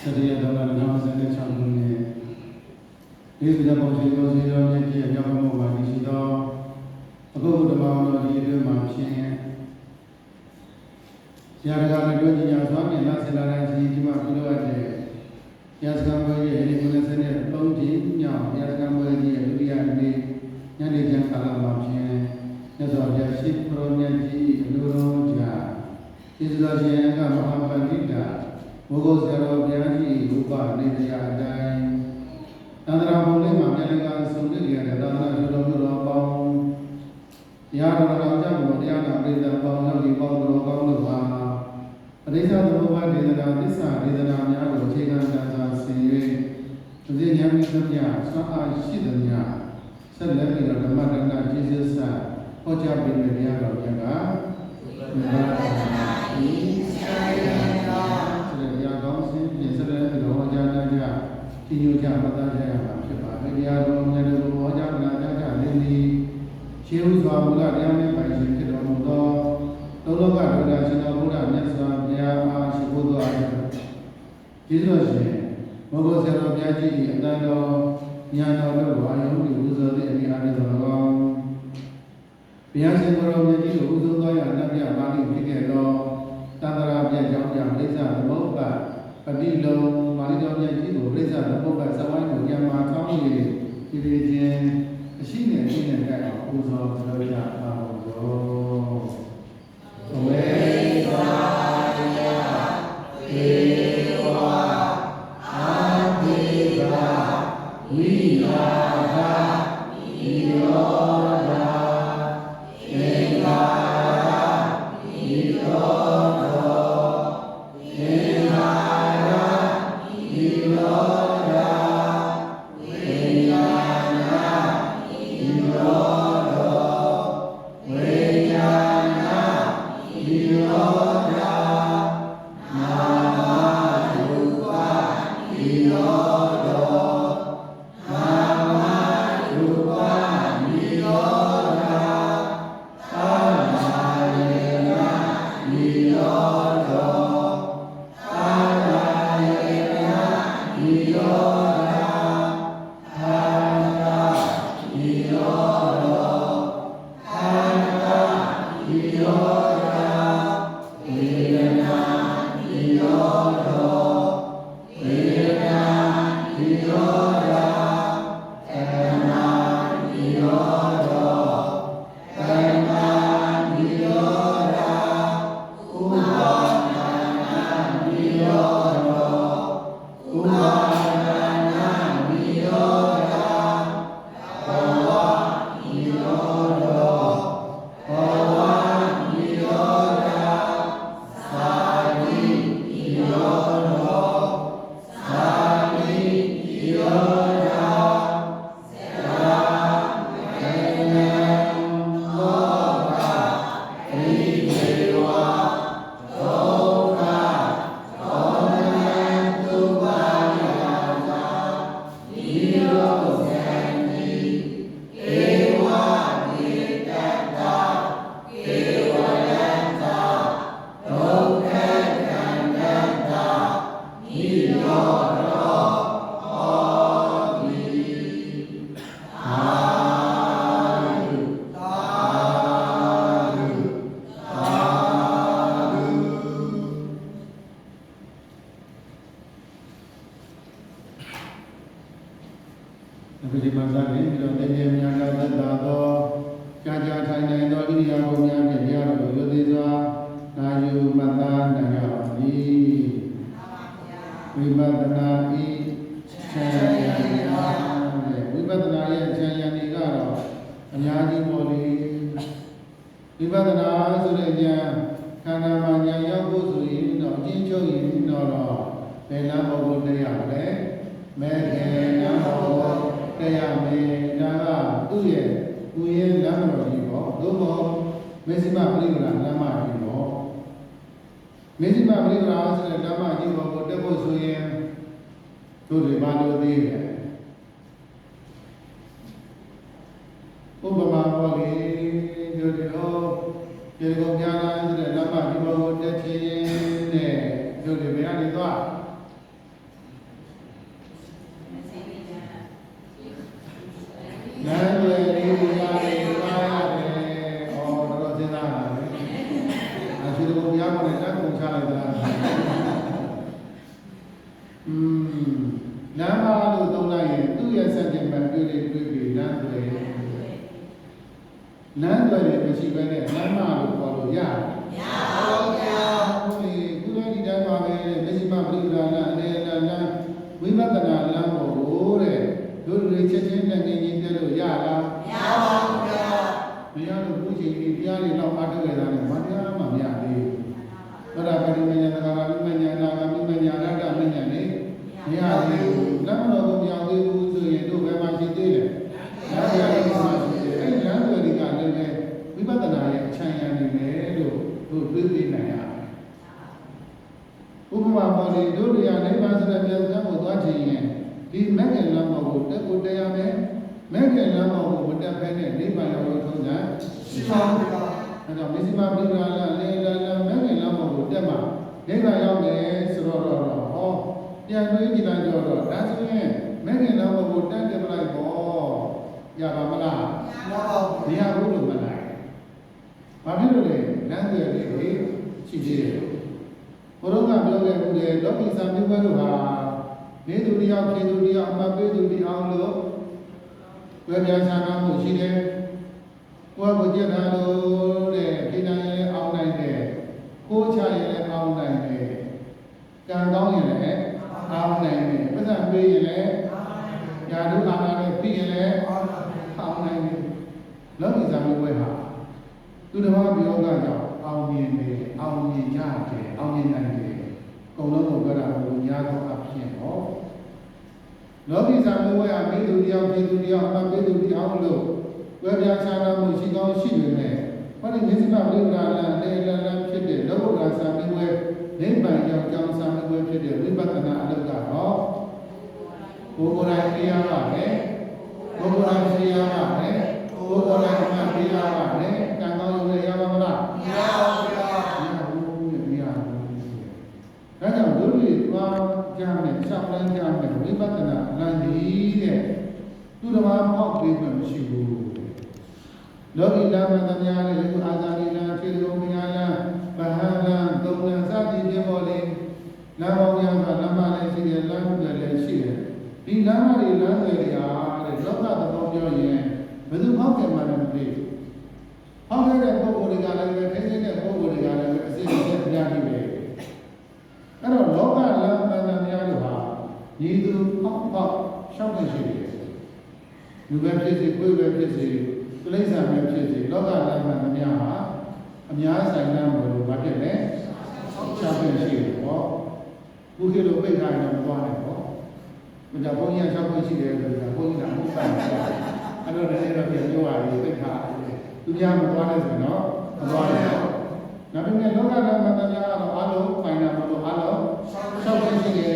Sedia dalam nama saya cakapnya, ini sudah posisi yang dia yang mau bagi sido, aku sudah mau lagi itu macamnya. Siapa yang ada di jalan ni, nasi lain sih cuma kilo aja. Yang sekarang ini mana sana longji, yang sekarang ini dia ni, yang di jalan kalah macamnya. Yang soalnya si peronnya di luar jalan, itu sudah siapa yang mahu kita. Muka sekarang biasa lupa ni dia ada. Tentera boleh menjalankan sendiri dia ada. Tentera sudah bau. Yang orang macam boleh yang berita bau yang bau lupa. Perisa terlupa di dalam desa di dalamnya ada cikan dan sendiri. Jadi yang misalnya soal sidanya, selain itu dalam dengan Jesus Oja bin dia kalau jaga. Tinju jam pada jam apa? Dia orang yang ada wajah belajar ini. Siapa suamula dia ni baik kita muda. Tolong kan kita cina muda ni suam dia si bodoh aja. Jadi moga sekarang dia jadi ada yang ada wajah ni usaha ni ada orang. Biasa orang jadi usaha yang ada balik kita tentera dia jauh desa moga. Padi lo mari jauh jadi desa moga sawai yang macam ni dia sini kan usaha kerja apa လမ်းမလို့သုံးလိုက်ရင်သူ့ရဲ့စัจ jin မှာတွေ့ပြီးလမ်းတွေမရှိဘဲနဲ့လမ်းမလို့ခေါ်လို့ရတယ်မရပါဘူးဗျာဟုတ်ပြီခုလည်းဒီတိုင်းပါပဲမရှိမပြိပ္ပာလအနေလမ်းဝိပဿနာလမ်းကိုတဲ့တို့တွေချက်ချင်းနဲ့ငြိမ်ငြိမ်တက်လို့ရလားမရပါဘူးဗျာမရလို့ခုချိန်ဒီတရားတွေတော့အားထုတ်ရတာနဲ့မတရားမှမရသေးဘူးဘုရားပရိမညာသကာမိမညာနာဂမိမညာရတ္တမညာနေမရသေးဘူးလမ်းတော်ကိုမရောက်သေးဘူးဆိုရင်တို့ဘယ်မှာရှိသေးလဲလမ်းတော်ကိုမရှိသေးအဲ့လမ်းတော်တွေကလည်းဝိပဿနာရဲ့အချမ်းရံနေတယ်လို့တို့တွေးပြီးနိုင်ရတယ်ဥပမာပေါ်လေတို့တွေကနိဗ္ဗာန်ဆိုတဲ့ပြောင်းစမ်းကိုသွားချင်ရင်ဒီမဂ္ဂင်လမ်းပေါ်ကိုတက်ကိုတက်ရမယ်မဂ္ဂင်လမ်းပေါ်ကိုမတက်ဖဲနဲ့နိဗ္ဗာန်ရောက်လို့ထုံးတာရှိပါဘူးဗျာအဲ့တော့မစ္စည်းမပြိပ္ပာလလေလမဂ္ဂင်လမ်းပေါ်ကိုတက်မှနိဗ္ဗာန်ရောက်တယ်ဆိုတော့ဟောပြန်တွေးကြည့်လိုက်တော့ဒါဆိုရင်မဂ္ဂင်လမ်းပေါ်ကိုတက်တယ်မလိုက်ပေါ့ရပါမလားမရပါဘူးမရဘူးလို့မလိုက်ဘာဖြစ်လို့လဲလမ်းတွေလေးရှိသေးတယ်ဘုရားကပြောခဲ့ဘူးလေလောကီစာမျိုးဘဲတို့ဟာနေသူတယောက်ခေသူတယောက်အမှပေးသူတယောက်လို့ဝေပြန်စာနာမှုရှိတယ်ကိုယ်ကိုကြည့်တာလို့တဲ့ခေတ္တရဲ့အောင်းနိုင်တယ်ကိုယ်ချရဲ့လည်းအောင်းနိုင်တယ်ကံကောင်းရင်လည်းအောင်းနိုင်တယ်ပတ်စံပေးရင်လည်းယာတုအာနာနဲ့ပြီးရင်လည်းအောင်းနိုင်တယ်လောကီစာမျိုးဘဲဟာသူတစ်ပါးပြောကကြောင့်အောင်မြင်တယ်အောင်မြင်ရတယ်အောင်မြင်နိုင်တယ်အကုန်လုံးကိုပြောတာဘုရားသောအဖြစ်ဟောလောကီစာမျိုးဝဲအမေသူတယောက်ပြည်သူတယောက်အမေသူတယောက်လို့ဝဲပြားချာနာမှုရှိကောင်းရှိနေတယ်ဟောဒီမျက်စိမပြိပ္ပာလလေလဖြစ်တဲ့လောကစာမျိုးဝဲနိဗ္ဗာန်ရောက်ကြောင်းစာမျိုးဝဲဖြစ်တဲ့ဝိပဿနာအလုပ်ကတော့ကိုယ်ကိုယ်တိုင်သိရပါတယ်ကိုယ်ကိုယ်တိုင်သိရပါတယ်ကိုယ်ကိုယ်တိုင်မှသိရပါတယ်ကံကောင်းရုံနဲ့ရပါမလားမရပါဘူးဗျာမရဘူးဒါကြောင့်တို့တွေသွားကြမယ်စောင့်လန်းကြမယ်ဝိပဿနာလမ်းကြီးတဲ့သူတော်ဘာမောက်ပေးမှမရှိဘူးလောကီလမ်းမှာတရားနဲ့လူအာဇာတိလမ်းခြေလုံးမညာလမ်းဗဟန်းလမ်းသုံးလမ်းစသည်ဖြင့်ပေါ်လေလမ်းပေါင်းများစွာလမ်းမလည်းရှိတယ်လမ်းတွေလည်းရှိတယ်ဒီလမ်းမတွေလမ်းတွေရာတဲ့လောကသဘောပြောရင်ဘယ်သူမောက်ကြမှာလဲမသိဘူးဟောခဲ့တဲ့ပုဂ္ဂိုလ်တွေကလည်းပဲထိန်းသိမ်းတဲ့ပုဂ္ဂိုလ်တွေကလည်းအစစ်အစစ်တရားကြီးပဲအဲ့တော့လောကလမ်းမှန်တရားတွေဟာညီသူပေါက်ရှောက်နေရှိတယ်လူပဲဖြစ်စေကိုယ်ပဲဖြစ်စေပြိဋ္ဌာန်ပဲဖြစ်စေလောကလမ်းမှန်တရားဟာအများဆိုင်လမ်းကိုဘာဖြစ်လဲရှောက်နေရှိတယ်ဟောခုခေတ်လိုပိတ်ထားရင်မသွားနဲ့ဟောဘုရားဘုန်းကြီးရှောက်နေရှိတယ်ဆိုတာဘုန်းကြီးကမဟုတ်ပါဘူးအဲ့တော့လည်းတော့ပြန်ပြောရရင်ပိတ်ထားသူများမသွားနဲ့ဆိုတော့မသွားနဲ့နောက်ပြီးလောကလမ်းမှန်တရားကတော့အားလုံးပိုင်တာမလို့အားလုံးရှောက်နေရှိတယ်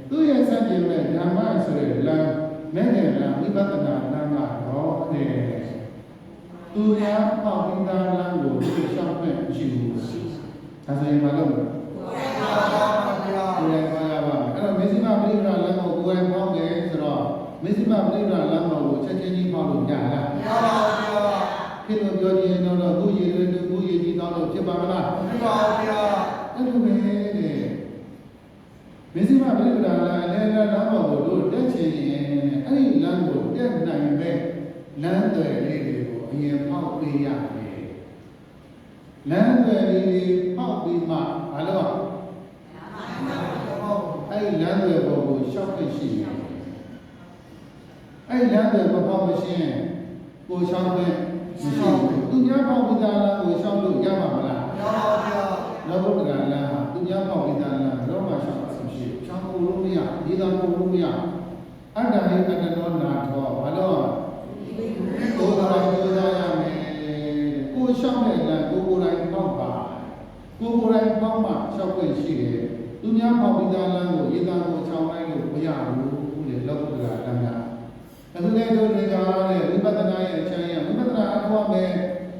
သူရဲ့စัจ jin နဲ့ဓမ္မဆိုတဲ့လမ်းမဲ့တဲ့လမ်းဝိပဿနာလမ်းကတော့သူများပေါက်ပြီးသားလမ်းကိုသူရှောက်မဲ့မရှိဘူးဒါဆိုရင်မလုပ်ဘူးကိုယ်တိုင်ပါဗျာကိုယ်တိုင်ပါပါအဲ့တော့မစ္စည်းမပရိပ္ပာလမ်းကိုကိုယ်တိုင်ပေါက်တယ်ဆိုတော့မစ္စည်းမပရိပ္ပာလမ်းကိုချက်ချင်းကြီးပေါက်လို့ရလားမရပါဘူးဗျာဖြစ်လို့ပြောကြည့်ရင်တော့ခုရည်တွေခုရည်ကြီးတော့လို့ဖြစ်ပါမလားမဖြစ်ပါဘူးဗျာအဲ့လိုပဲတဲ့မစ္စည်းမပရိပ္ပာလမ်းလည်းလမ်းပေါ်ကိုတို့တက်ချင်ရင်အဲ့ဒီလမ်းကိုတက်နိုင်ပဲလမ်းတွေလေးတွေကိုအရင်ပေါက်ပေးရတယ်လမ်းတွေလေးပေါက်ပြီးမှဘာလို့အဲ့ဒီလမ်းတွေပေါ်ကိုရှောက်ဖြစ်ရှိတယ်အဲ့ဒီလမ်းတွေမပေါက်မရှင်းကိုရှောက်တဲ့မရှိဘူးသူများပေါက်ပြီးသားလမ်းကိုရှောက်လို့ရမှာမလားမရပါဘူးဗျာလောကုတ္တရာလမ်းဟာသူများပေါက်ပြီးသားလမ်းတော့မှရှောက်တာမရှိဘူးရှောက်ဖို့လို့မရဒီသာဖို့လို့မရအတ္တဟိအတ္တနောနာထောဘာလို့ကိုယ်တိုင်ကြိုးစားရမယ်ကိုရှောက်တဲ့လမ်းကိုယ်တိုင်ပေါက်ပါကိုယ်တိုင်ပေါက်မှရှောက်ခွင့်ရှိတယ်သူများပေါက်ပြီးသားလမ်းကိုရေသာကိုချောင်းလိုက်လို့မရဘူးလေလောကုတ္တရာလမ်းကအခုလည်းတို့တွေကလည်းဝိပဿနာရဲ့အချမ်းရဝိပဿနာအထောက်မယ်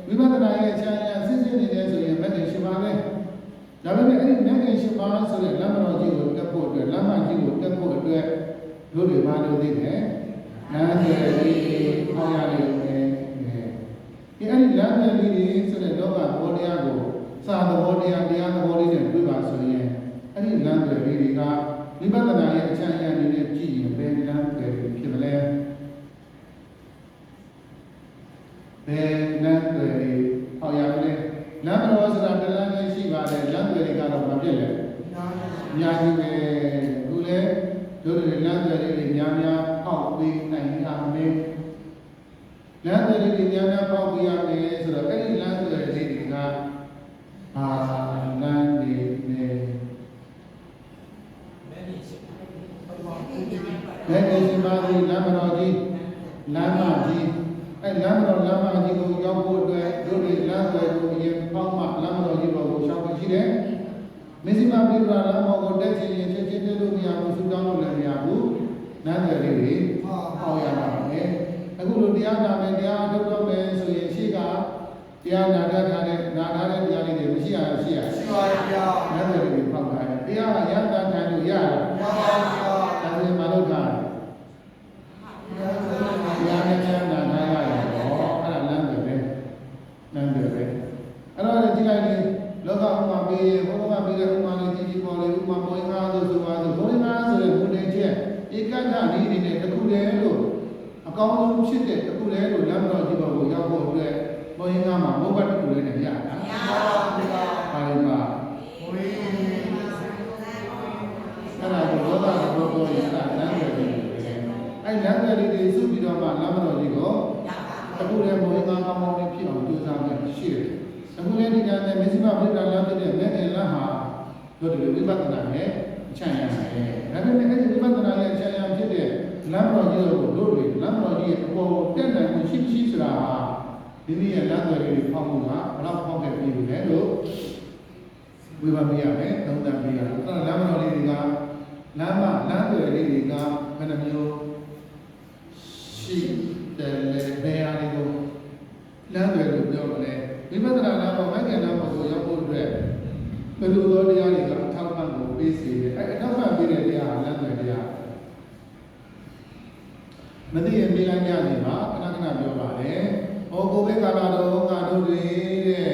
ဝိပဿနာရဲ့အချမ်းရစစ်စစ်နေတယ်ဆိုရင်မဂ္ဂင်၈ပါးပဲဒါပေမဲ့အဲ့ဒီမဂ္ဂင်၈ပါးဆိုတဲ့လမ်းမတော်ကြီးကိုတက်ဖို့အတွက်လမ်းမကြီးကိုတက်ဖို့အတွက်တို့တွေဘာလို့သိတယ်လမ်းတွေဟောရတယ်ဒီအဲ့ဒီလမ်းတွေဆိုတဲ့လောကဘောတရားကိုစာသဘောတရားတရားသဘောလေးနဲ့တွေ့ပါဆိုရင်အဲ့ဒီလမ်းတွေတွေက ဝိပဿနာရဲ့အချမ်းအရအနေနဲ့ကြည့်ရင်ဘယ်လမ်းပဲဖြစ်မလဲဘယ်လမ်းတွေဟောရမလဲလမ်းတော်ဆိုတာတလမ်းလေးရှိပါတယ်လမ်းတွေကတော့မပြည့်လေအများကြီးပဲခုလေတို့တွေလမ်းတွေများများပေါက်ပေးနိုင်ရမယ်လမ်းတွေများများပေါက်ပေးရမယ်ဆိုတော့အဲ့ဒီလမ်းတွေကလမ်းတွေနဲ့လက်နေစီပါစီလမ်းမတော်ကြီးလမ်းမကြီးအဲ့လမ်းမတော်ကြီးကိုရောက်ဖို့အတွက်တို့တွေလမ်းတွေကိုအရင်ပေါက်မှလမ်းမတော်ကြီးပေါ်ကိုရှောက်ပြီးရှိတယ်မစ္စည်းမပြိပရာလမ်းပေါ်ကိုတက်ချင်ရင်ချက်ချင်းတက်လို့မရဘူးဆူတောင်းလို့လည်းမရဘူးလမ်းတွေပေါက်ရပါမယ်အခုလိုတရားနာမယ်တရားအထုတ်တော့မယ်ဆိုရင်ရှိကတရားနာတတ်ထားတဲ့တရားလေးတွေမရှိရရှိပါဗျာလမ်းတွေပေါက်ထားတယ်တရားရတတ်ထိုင်လို့ရတယ်မှန်ပါဗျာဒါဆိုရင်မလုပ်တာတရားနဲ့ချမ်းသာနိုင်ရတယ်ဟောအဲ့ဒါလမ်းတွေပဲအဲ့တော့ဒီလိုက်လေလောကဥမာပေးရဘုရားပေးတဲ့ဥမာလေးကြီးပေါ်လေဥမာပေါ်ငါဆိုဆိုပါဆိုပေါ်ငါဆိုတဲ့ဘုရင်ချက်ဧကတ္တနည်းနဲ့တခုတည်းလို့အကောင်းဆုံးဖြစ်တဲ့တခုတည်းလို့လမ်းတော်ကြီးပေါ်ကိုရောက်ဖို့အတွက်ပေါ်ငါမှာဘုရားတခုလေးနဲ့ရတာမရပါဘူးဗျာပါလိမ့်ပါဘုရင်အဲ့ဒါကိုလောကဘောရတာလမ်းတော်ကြီးအဲ့လမ်းတော်ကြီးစုပြီးတော့မှလမ်းတော်ကြီးကိုတခုတည်းပေါ်ငါကောင်းကောင်းလေးဖြစ်အောင်ကြိုးစားမယ်ရှိတယ်အခုလည်းဒီကနေ့မစ္စည်းမပြိတ္တာလမ်းတဲ့မဲ့ငယ်လမ်းဟာတို့တွေဝိပဿနာနဲ့အချမ်းရမယ်။ဒါပေမဲ့အဲဒီဝိပဿနာနဲ့အချမ်းရဖြစ်တဲ့လမ်းတော်ကြီးကိုတို့တွေလမ်းတော်ကြီးရဲ့အပေါ်တက်နိုင်မှုရှိမရှိဆိုတာဟာဒီနည်းရဲ့လမ်းတော်ကြီးဖောက်မှုကဘယ်လောက်ဖောက်ခဲ့ပြီလဲလို့ဝိပဿနာရမယ်သုံးသပ်ပြရတယ်။အဲလမ်းတော်လေးတွေကလမ်းတော်လေးတွေကဘယ်နှမျိုးရှိတယ်လဲဘယ်ဟာတွေကိုလမ်းတော်လို့ပြောမလဲဝိပဿနာနာမှာမဂ္ဂင်နာမှာကိုရောက်ဖို့အတွက်ဘယ်လိုသောတရားတွေကအထောက်အပံ့ကိုပေးစေတယ်အဲအထောက်အပံ့ပေးတဲ့တရားလမ်းတွေတရားမသိရင်မိလိုက်ကြနေပါခဏပြောပါတယ်ဟောကိုယ်ပဲကာလာတော်ကတို့တွေတဲ့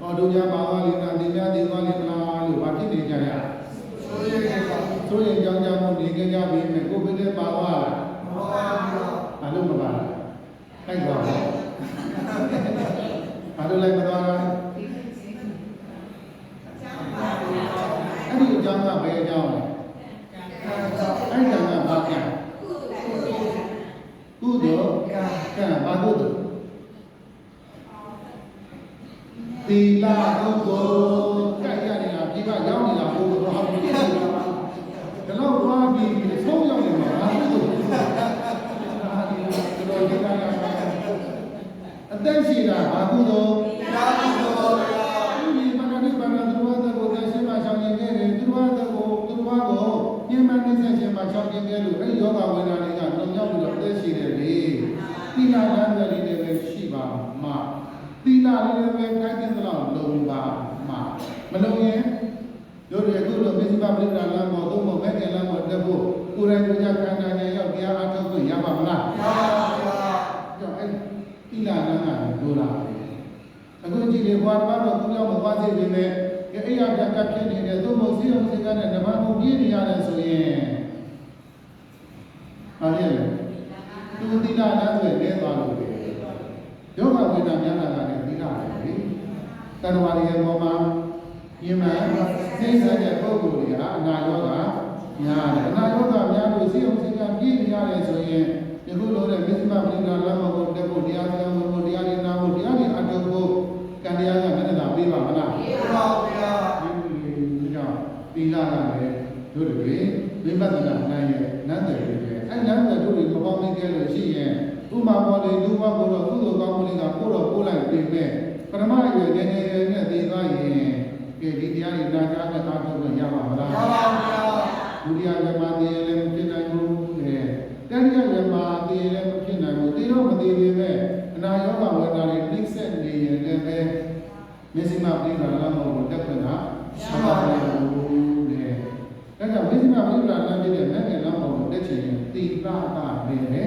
ဟောတို့ကြပါပါလိမ့်မယ်ဒီများဒီသွားလိမ့်မလားလို့ဘာဖြစ်နေကြရဆိုရင်ကြောင်းကြမှုနေကြကြပြီမဲ့ကိုယ်ပဲပါပါလားမပါဘူးဘာလို့မပါလဲတိုက်ပါဘာလို့လိုက်မသွားတာအဲ့ဒီအကြောင်းကဘယ်အကြောင်းလဲအဲ့ဒီကဘာပြန်ကုသိုလ်ကံဘာကုသိုလ်သီလကုသိုလ်ကြိုက်ရနေတာဒီကရောက်နေတာဘုရားဟောဒီလောက်သွားပြီးဆုံးရောက်နေမှာဘာကုသိုလ်အသက်ရှိတာဘာကုသိုလ်ဘာကုသိုလ်ဒီမှာကနေဘာသာသူဝါဒကိုသိရှိမှရှောင်ကျင်ခဲ့တယ်သူဝါဒကိုညင်မှန်နေစေခြင်းမှာရှောင်ကျင်ခဲ့လို့အဲဒီယောဂဝေဒနာတွေကတောင်ရောက်ပြီးတော့အသက်ရှိတယ်လေသီလလမ်းတွေလေးတွေပဲရှိပါမှာသီလလေးတွေပဲခိုင်းတဲ့လောက်လုံပါမှာမလုံရင်တို့တွေအခုလိုမစ္စည်းပါပရိက္ခာလမ်းပေါ်သို့မဟုတ်ဘက်ကလမ်းပေါ်တက်ဖို့ကိုယ်တိုင်ကိုယ်ကျခန္ဓာနဲ့ရောက်တရားအားထုတ်ခွင့်ရပါမလားရပါဘူးကြောင့်အဲဒီသီလလမ်းကလိုလာတယ်အခုကြည့်လေဘွားတော်တော့သူ့ရောက်မသွားသေးပေမဲ့အဲ့ရပြတ်ဖြစ်နေတယ်သို့မဟုတ်စီးအောင်စီကနဲ့ဓမ္မကိုပြည့်နေရတယ်ဆိုရင်ဟာလေသူသီလလမ်းတွေလဲသွားလို့ပဲယောဂဝိဒ္ဓများလာတာလည်းသီလပဲလေတဏှာတွေရဲ့ပေါ်မှာယင်မှန်သိစတဲ့ပုဂ္ဂိုလ်တွေဟာအနာရောဂါများတယ်အနာရောဂါများလို့စီးအောင်စီကပြည့်နေရတယ်ဆိုရင်ဒီလိုလိုတဲ့မစ္စည်းမပရိက္ခာလမ်းပေါ်တက်ဖို့တရားစကားဖို့တရားရည်နာဖို့တရားရည်အထုတ်ဖို့ကံတရားကမျက်နှာပေးပါမလားပေးပါဗျာဒီကြောင့်သီလကလည်းတို့တွေဝိပဿနာနိုင်ရဲ့နတ်တယ်တွေပဲအဲနတ်တယ်တို့တွေမပေါင်းမိခဲ့လို့ရှိရင်ဥမာပေါ်လေလူဘကိုတော့ကုသိုလ်ကောင်းမှုတွေကပို့တော့ပို့လိုက်ပြီပဲပထမရွယ်နေနဲ့သိသွားရင်ဒီတရားတွေနာကြားနဲ့အားထုတ်လို့ရပါမလားရပါဗျာဒုတိယဓမ္မသိရင်လည်းမဖြစ်နိုင်ဘူးတဲ့တတိယဓမ္မသိရင်လည်းမဖြစ်နိုင်ဘူးသိတော့မသိပေမဲ့အနာရောဂါဝေဒနာတွေနှိမ့်ဆက်နေရင်လည်းပဲမစ္စည်းမပရိက္ခာလမ်းပေါ်ကိုတက်ခွင့်ကရှိပါဘူးတဲ့ဒါကြောင့်မစ္စည်းမပရိက္ခာလမ်းပြတဲ့မဲ့ငယ်လမ်းပေါ်ကိုတက်ချင်ရင်သီလကလည်းပဲ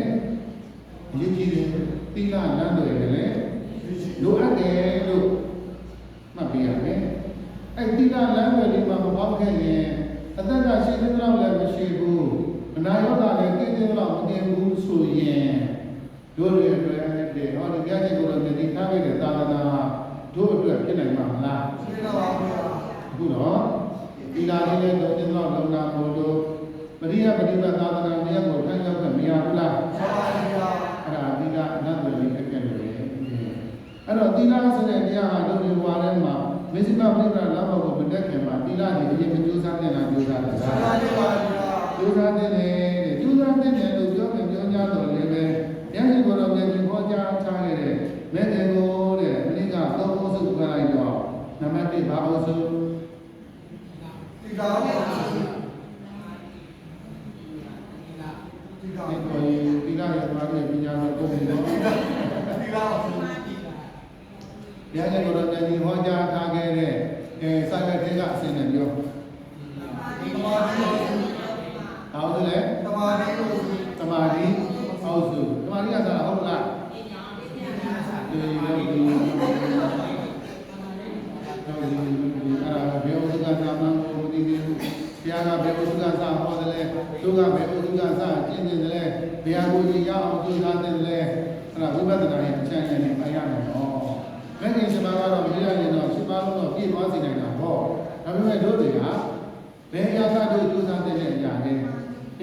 ရည်ကြည်တယ်သီလလမ်းတွေလည်းလိုအပ်တယ်လို့မှတ်ပြရမယ်အဲ့သီလလမ်းတွေဒီမှာမပေါက်ခဲ့ရင်အသက်ကရှိတဲ့လောက်လည်းမရှိ နာယောဂလည်းကိစ္စတော့မတင်ဘူးဆိုရင်တို့တွေအတွက်တဲ့ဟောဒီပြည့်စုံလို့ဒီထားခဲ့တဲ့သာသနာတို့အတွက်ဖြစ်နိုင်မှာမလားဖြစ်ပါပါဘုရားအခုတော့ဒီလာလေးနဲ့တော့ဒီလောက်လုံနာဖို့တို့ပရိယပฏิပတ်သာသနာတရားကိုထိုင်ရောက်ခဲ့မရဘူးလားမှန်ပါဗျာအဲ့ဒါဒီကအနတ်တွေအကျင့်တွေအဲ့တော့သီလဆိုတဲ့တရားဟာတို့ဒီဘဝထဲမှာမေဇိမပရိပ္ပလမ်းပေါ်ကိုမတက်ခင်မှာသီလကြီးအရင်မကြိုးစားတဲ့လားကြိုးစားတယ်မှန်ပါဗျာကြိုးစားတဲ့ကြိုးစားတဲ့လို့ပြောကြတော့လည်းပဲဉာဏ်ရှိကိုတော့ပြန်ပြီးဟောကြားထားခဲ့တဲ့မဲ့တယ်ကိုတဲ့အနိကသုံးဖို့စုပြလိုက်တော့နံပါတ်1ဘာလို့ဆိုသီလပါဒီကရပါမယ်ပညာတော်ကိုယ်တော်ဒီပါဆိုဉာဏ်ရှိကိုတော့ပြန်ပြီးဟောကြားထားခဲ့တဲ့စာရွက်တွေကအစင်းနဲ့ပြောသမာဓိအောက်လေသမာဓိအောက်စုသမာဓိကစားဟုတ်လားဒီလိုဒီအဲ့ဒါဘေဥဒ္ဒကနာမကိုဒီဒီဘုရားကဘေဥဒ္ဒကစားဟောတယ်လေသူကဘေဥဒ္ဒကစားကျင့်တယ်လေဘုရားကိုကြီးရအောင်ကြိုးစားတယ်လေအဲ့ဒါဝိပဿနာရဲ့အချမ်းနဲ့ပါရမယ်နော်မဂ္ဂင်7ပါးကတော့မရရင်တော့7ပါးလုံးတော့ပြည့်သွားစေနိုင်တာဟောဒါပေမဲ့တို့တွေကဘယ်ရာသတို့ကြိုးစားတဲ့အရာလဲဘု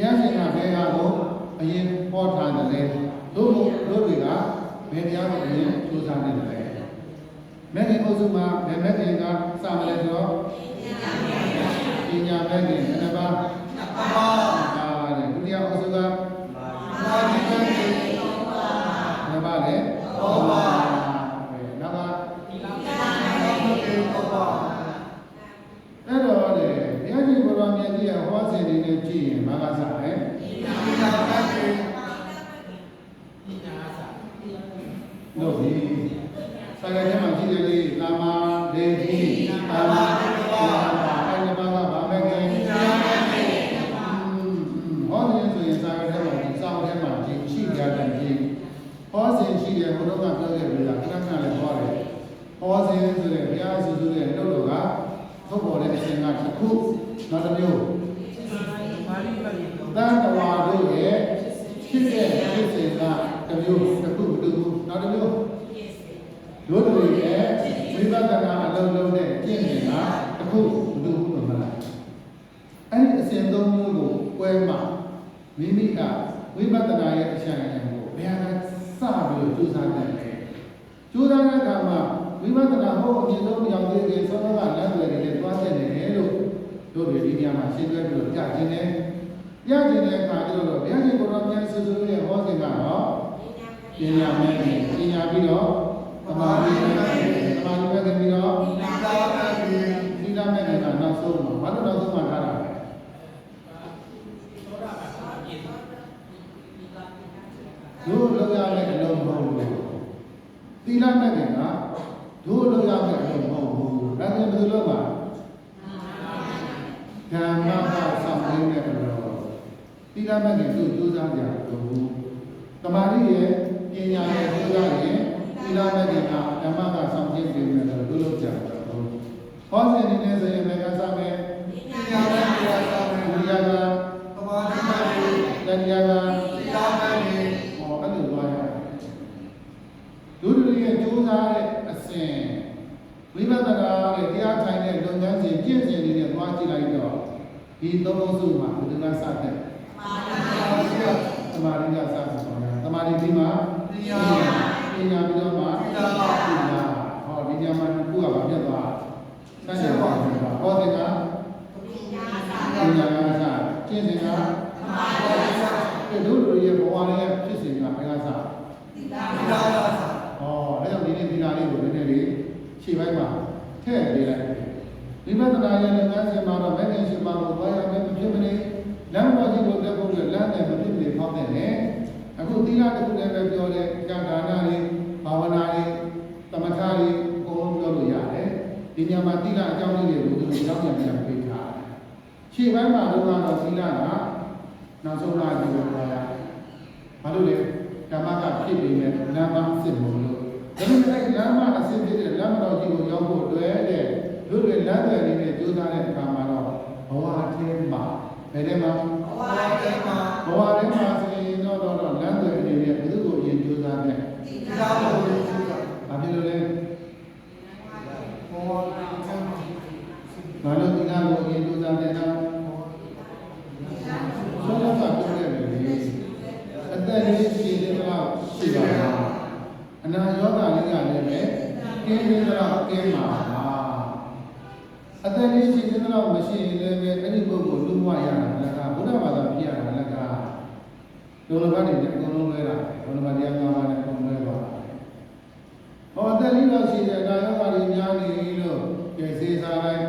ရားရှင်ကဘယ်ဟာကိုအရင်ဟောထားတယ်လေတို့တွေကဘယ်တရားကိုအရင်ကြိုးစားနေတယ်လဲမဂ္ဂင်အုပ်စုမှာဘယ်မဂ္ဂင်ကစမလဲဆိုတော့ပညာမဂ္ဂင်ဘယ်နှပါးပါတယ်ဒုတိယအုပ်စုကသမာဓိမဂ္ဂင်ဘယ်ပါလဲ3ပါးနောက်ကသီလမဂ္ဂင်3ပါးအဲ့တော့လေဘုရားရှင်ကိုယ်တော်မြတ်ကြီးရဲ့ဟောစဉ်တွေနဲ့ကြည့်ရင်ဘာကစားလဲပညာမဂ္ဂင်လို့ဒီစာရထဲမှာကြည့်တယ်လေကာမဒေတိကာမအဲ့ဒီဘာကဘာမဲ့ခင်ဟောစဉ်ဆိုရင်စာရထဲမှာဒီစောင်းထဲမှာဒီရှိကြတယ်ဒီဟောစဉ်ရှိတယ်ဘုရားကပြောခဲ့ပြီလားခဏခဏလည်းဟောတယ်ဟောစဉ်ဆိုတဲ့ဘုရားဆိုတဲ့နှုတ်တော်ကထုတ်ပေါ်တဲ့အစဉ်ကတစ်ခုနောက်တစ်မျိုးတန်တဝါတို့ရဲ့ဖြစ်တဲ့ဖြစ်စဉ်ကတစ်မျိုးတစ်ခုနောက်တစ်မျိုးတို့တွေရဲ့ဝိပဿနာအလုံးလုံးနဲ့ကျင့်နေတာတစ်ခုလို့မလားအဲ့ဒီအစဉ်သုံးမျိုးကိုပွဲမှာမိမိကဝိပဿနာရဲ့အချမ်းအယံကိုဘယ်ဟာစပြီးကြိုးစားတယ်လဲကြိုးစားတဲ့အခါမှာဝိပဿနာဟောအမြင့်ဆုံးရောက်သေးတယ်ဆောတော့ကလမ်းတွေနဲ့တွားတဲ့တယ်လို့တို့တွေဒီနေရာမှာရှင်းပြပြီးတော့ကြားခြင်းနဲ့ကြားခြင်းတဲ့အခါကျတော့ဘုရားရှင်ကိုယ်တော်မြတ်ဆွေးရဲ့ဟောစဉ်ကတော့ပညာမဲ့ပညာပြီးတော့သမာဓိမဲ့ပြီးတော့သီလမဲ့ကနောက်ဆုံးမှာဘာလို့နောက်ဆုံးမှာထားတာလဲတို့လောက်ရတဲ့အလုံးမဟုတ်ဘူးသီလမဲ့ကတို့လောက်ရတဲ့အလုံးမဟုတ်ဘူးဒါနဲ့ဘယ်လိုလုပ်ပါဓမ္မကဆောင်ရင်းတဲ့တော့သီလမဲ့ကတို့ကြိုးစားကြတော့သမာဓိရဲ့ပညာရဲ့ကြိုးစားရင်သီလမဲ့ကဓမ္မကဆောင်ရင်းပြီးမယ်လို့လုပ်ကြတော့ဟောစဉ်နေနေဆိုရင်လည်းကစားမယ်ပညာမဲ့ကစားမယ်ဝိရိယကသမာဓိမဲ့တရားကသီလမဲ့ဟောအဲ့လိုသွားရတယ်တို့တွေရဲ့ကြိုးစားတဲ့အစဉ်ဝိပဿနာရဲ့တရားထိုင်တဲ့လုပ်ငန်းစဉ်ကျင့်စဉ်တွေနဲ့သွားကြည့်လိုက်တော့ဒီသုံးစုမှာဘုရားစတဲ့သမာဓိကစတယ်သမာဓိပြီးမှပညာပြီးတော့မှသီလဟောဒီညမှာတစ်ခုကဘာဖြစ်သွားတတ်တယ်ဟောတဲ့ကပညာကစကျင့်စဉ်ကတို့တွေရဲ့ဘဝရဲ့ဖြစ်စဉ်ကဘယ်ကစသီလဟောဒါကြောင့်ဒီနေ့သီလလေးကိုနည်းနည်းလေးခြေပိုင်းမှာထည့်ပေးလိုက်ဝိပဿနာရဲ့လုပ်ငန်းစဉ်မှာတော့မဂ္ဂင်7ပါးကိုဘာရမယ်မဖြစ်မနေလမ်းပေါ်ကြီးကိုတက်ဖို့လမ်းနဲ့မဖြစ်မနေဖောက်တဲ့နဲ့အခုသီလတစ်ခုလည်းပဲပြောတယ်ဉာဏ်ဒါနတွေဘာဝနာတွေသမထတွေအကုန်လုံးပြောလို့ရတယ်ဒီညမှာသီလအကြောင်းလေးတွေကိုသူတို့ကြောင်းပြန်ပေးထားတယ်ခြေပိုင်းမှာတော့သီလကနောက်ဆုံးလာပြီးတော့ရဘာလို့လဲဓမ္မကဖြစ်ပြီးနဲ့လမ်းမအစ်မို့လို့ဒါပေမဲ့လမ်းမအစ်ဖြစ်တဲ့လမ်းမတော်ကြီးကိုရောက်ဖို့တွေ့တဲ့တို့တွေလမ်းတွေနဲ့ကြိုးစားတဲ့အခါမှာတော့ဘဝအထင်းမှာဘယ်ထဲမှာဘဝအထင်းမှာ ကဲမှာအတန်လေးရှိတဲ့တော့မရှိရင်လည်းအဲ့ဒီပုဂ္ဂိုလ်လူ့ဘဝရတာလည်းကဘုရားဘာသာပြရတာလည်းကဒုလဘတွေအကုန်လုံးလဲတာဒုလဘတရားများများနဲ့အကုန်လဲပါဟောအတန်လေးတော့ရှိတယ်ဒါရောဂါတွေများနေလို့ကျေစေးစားလိုက်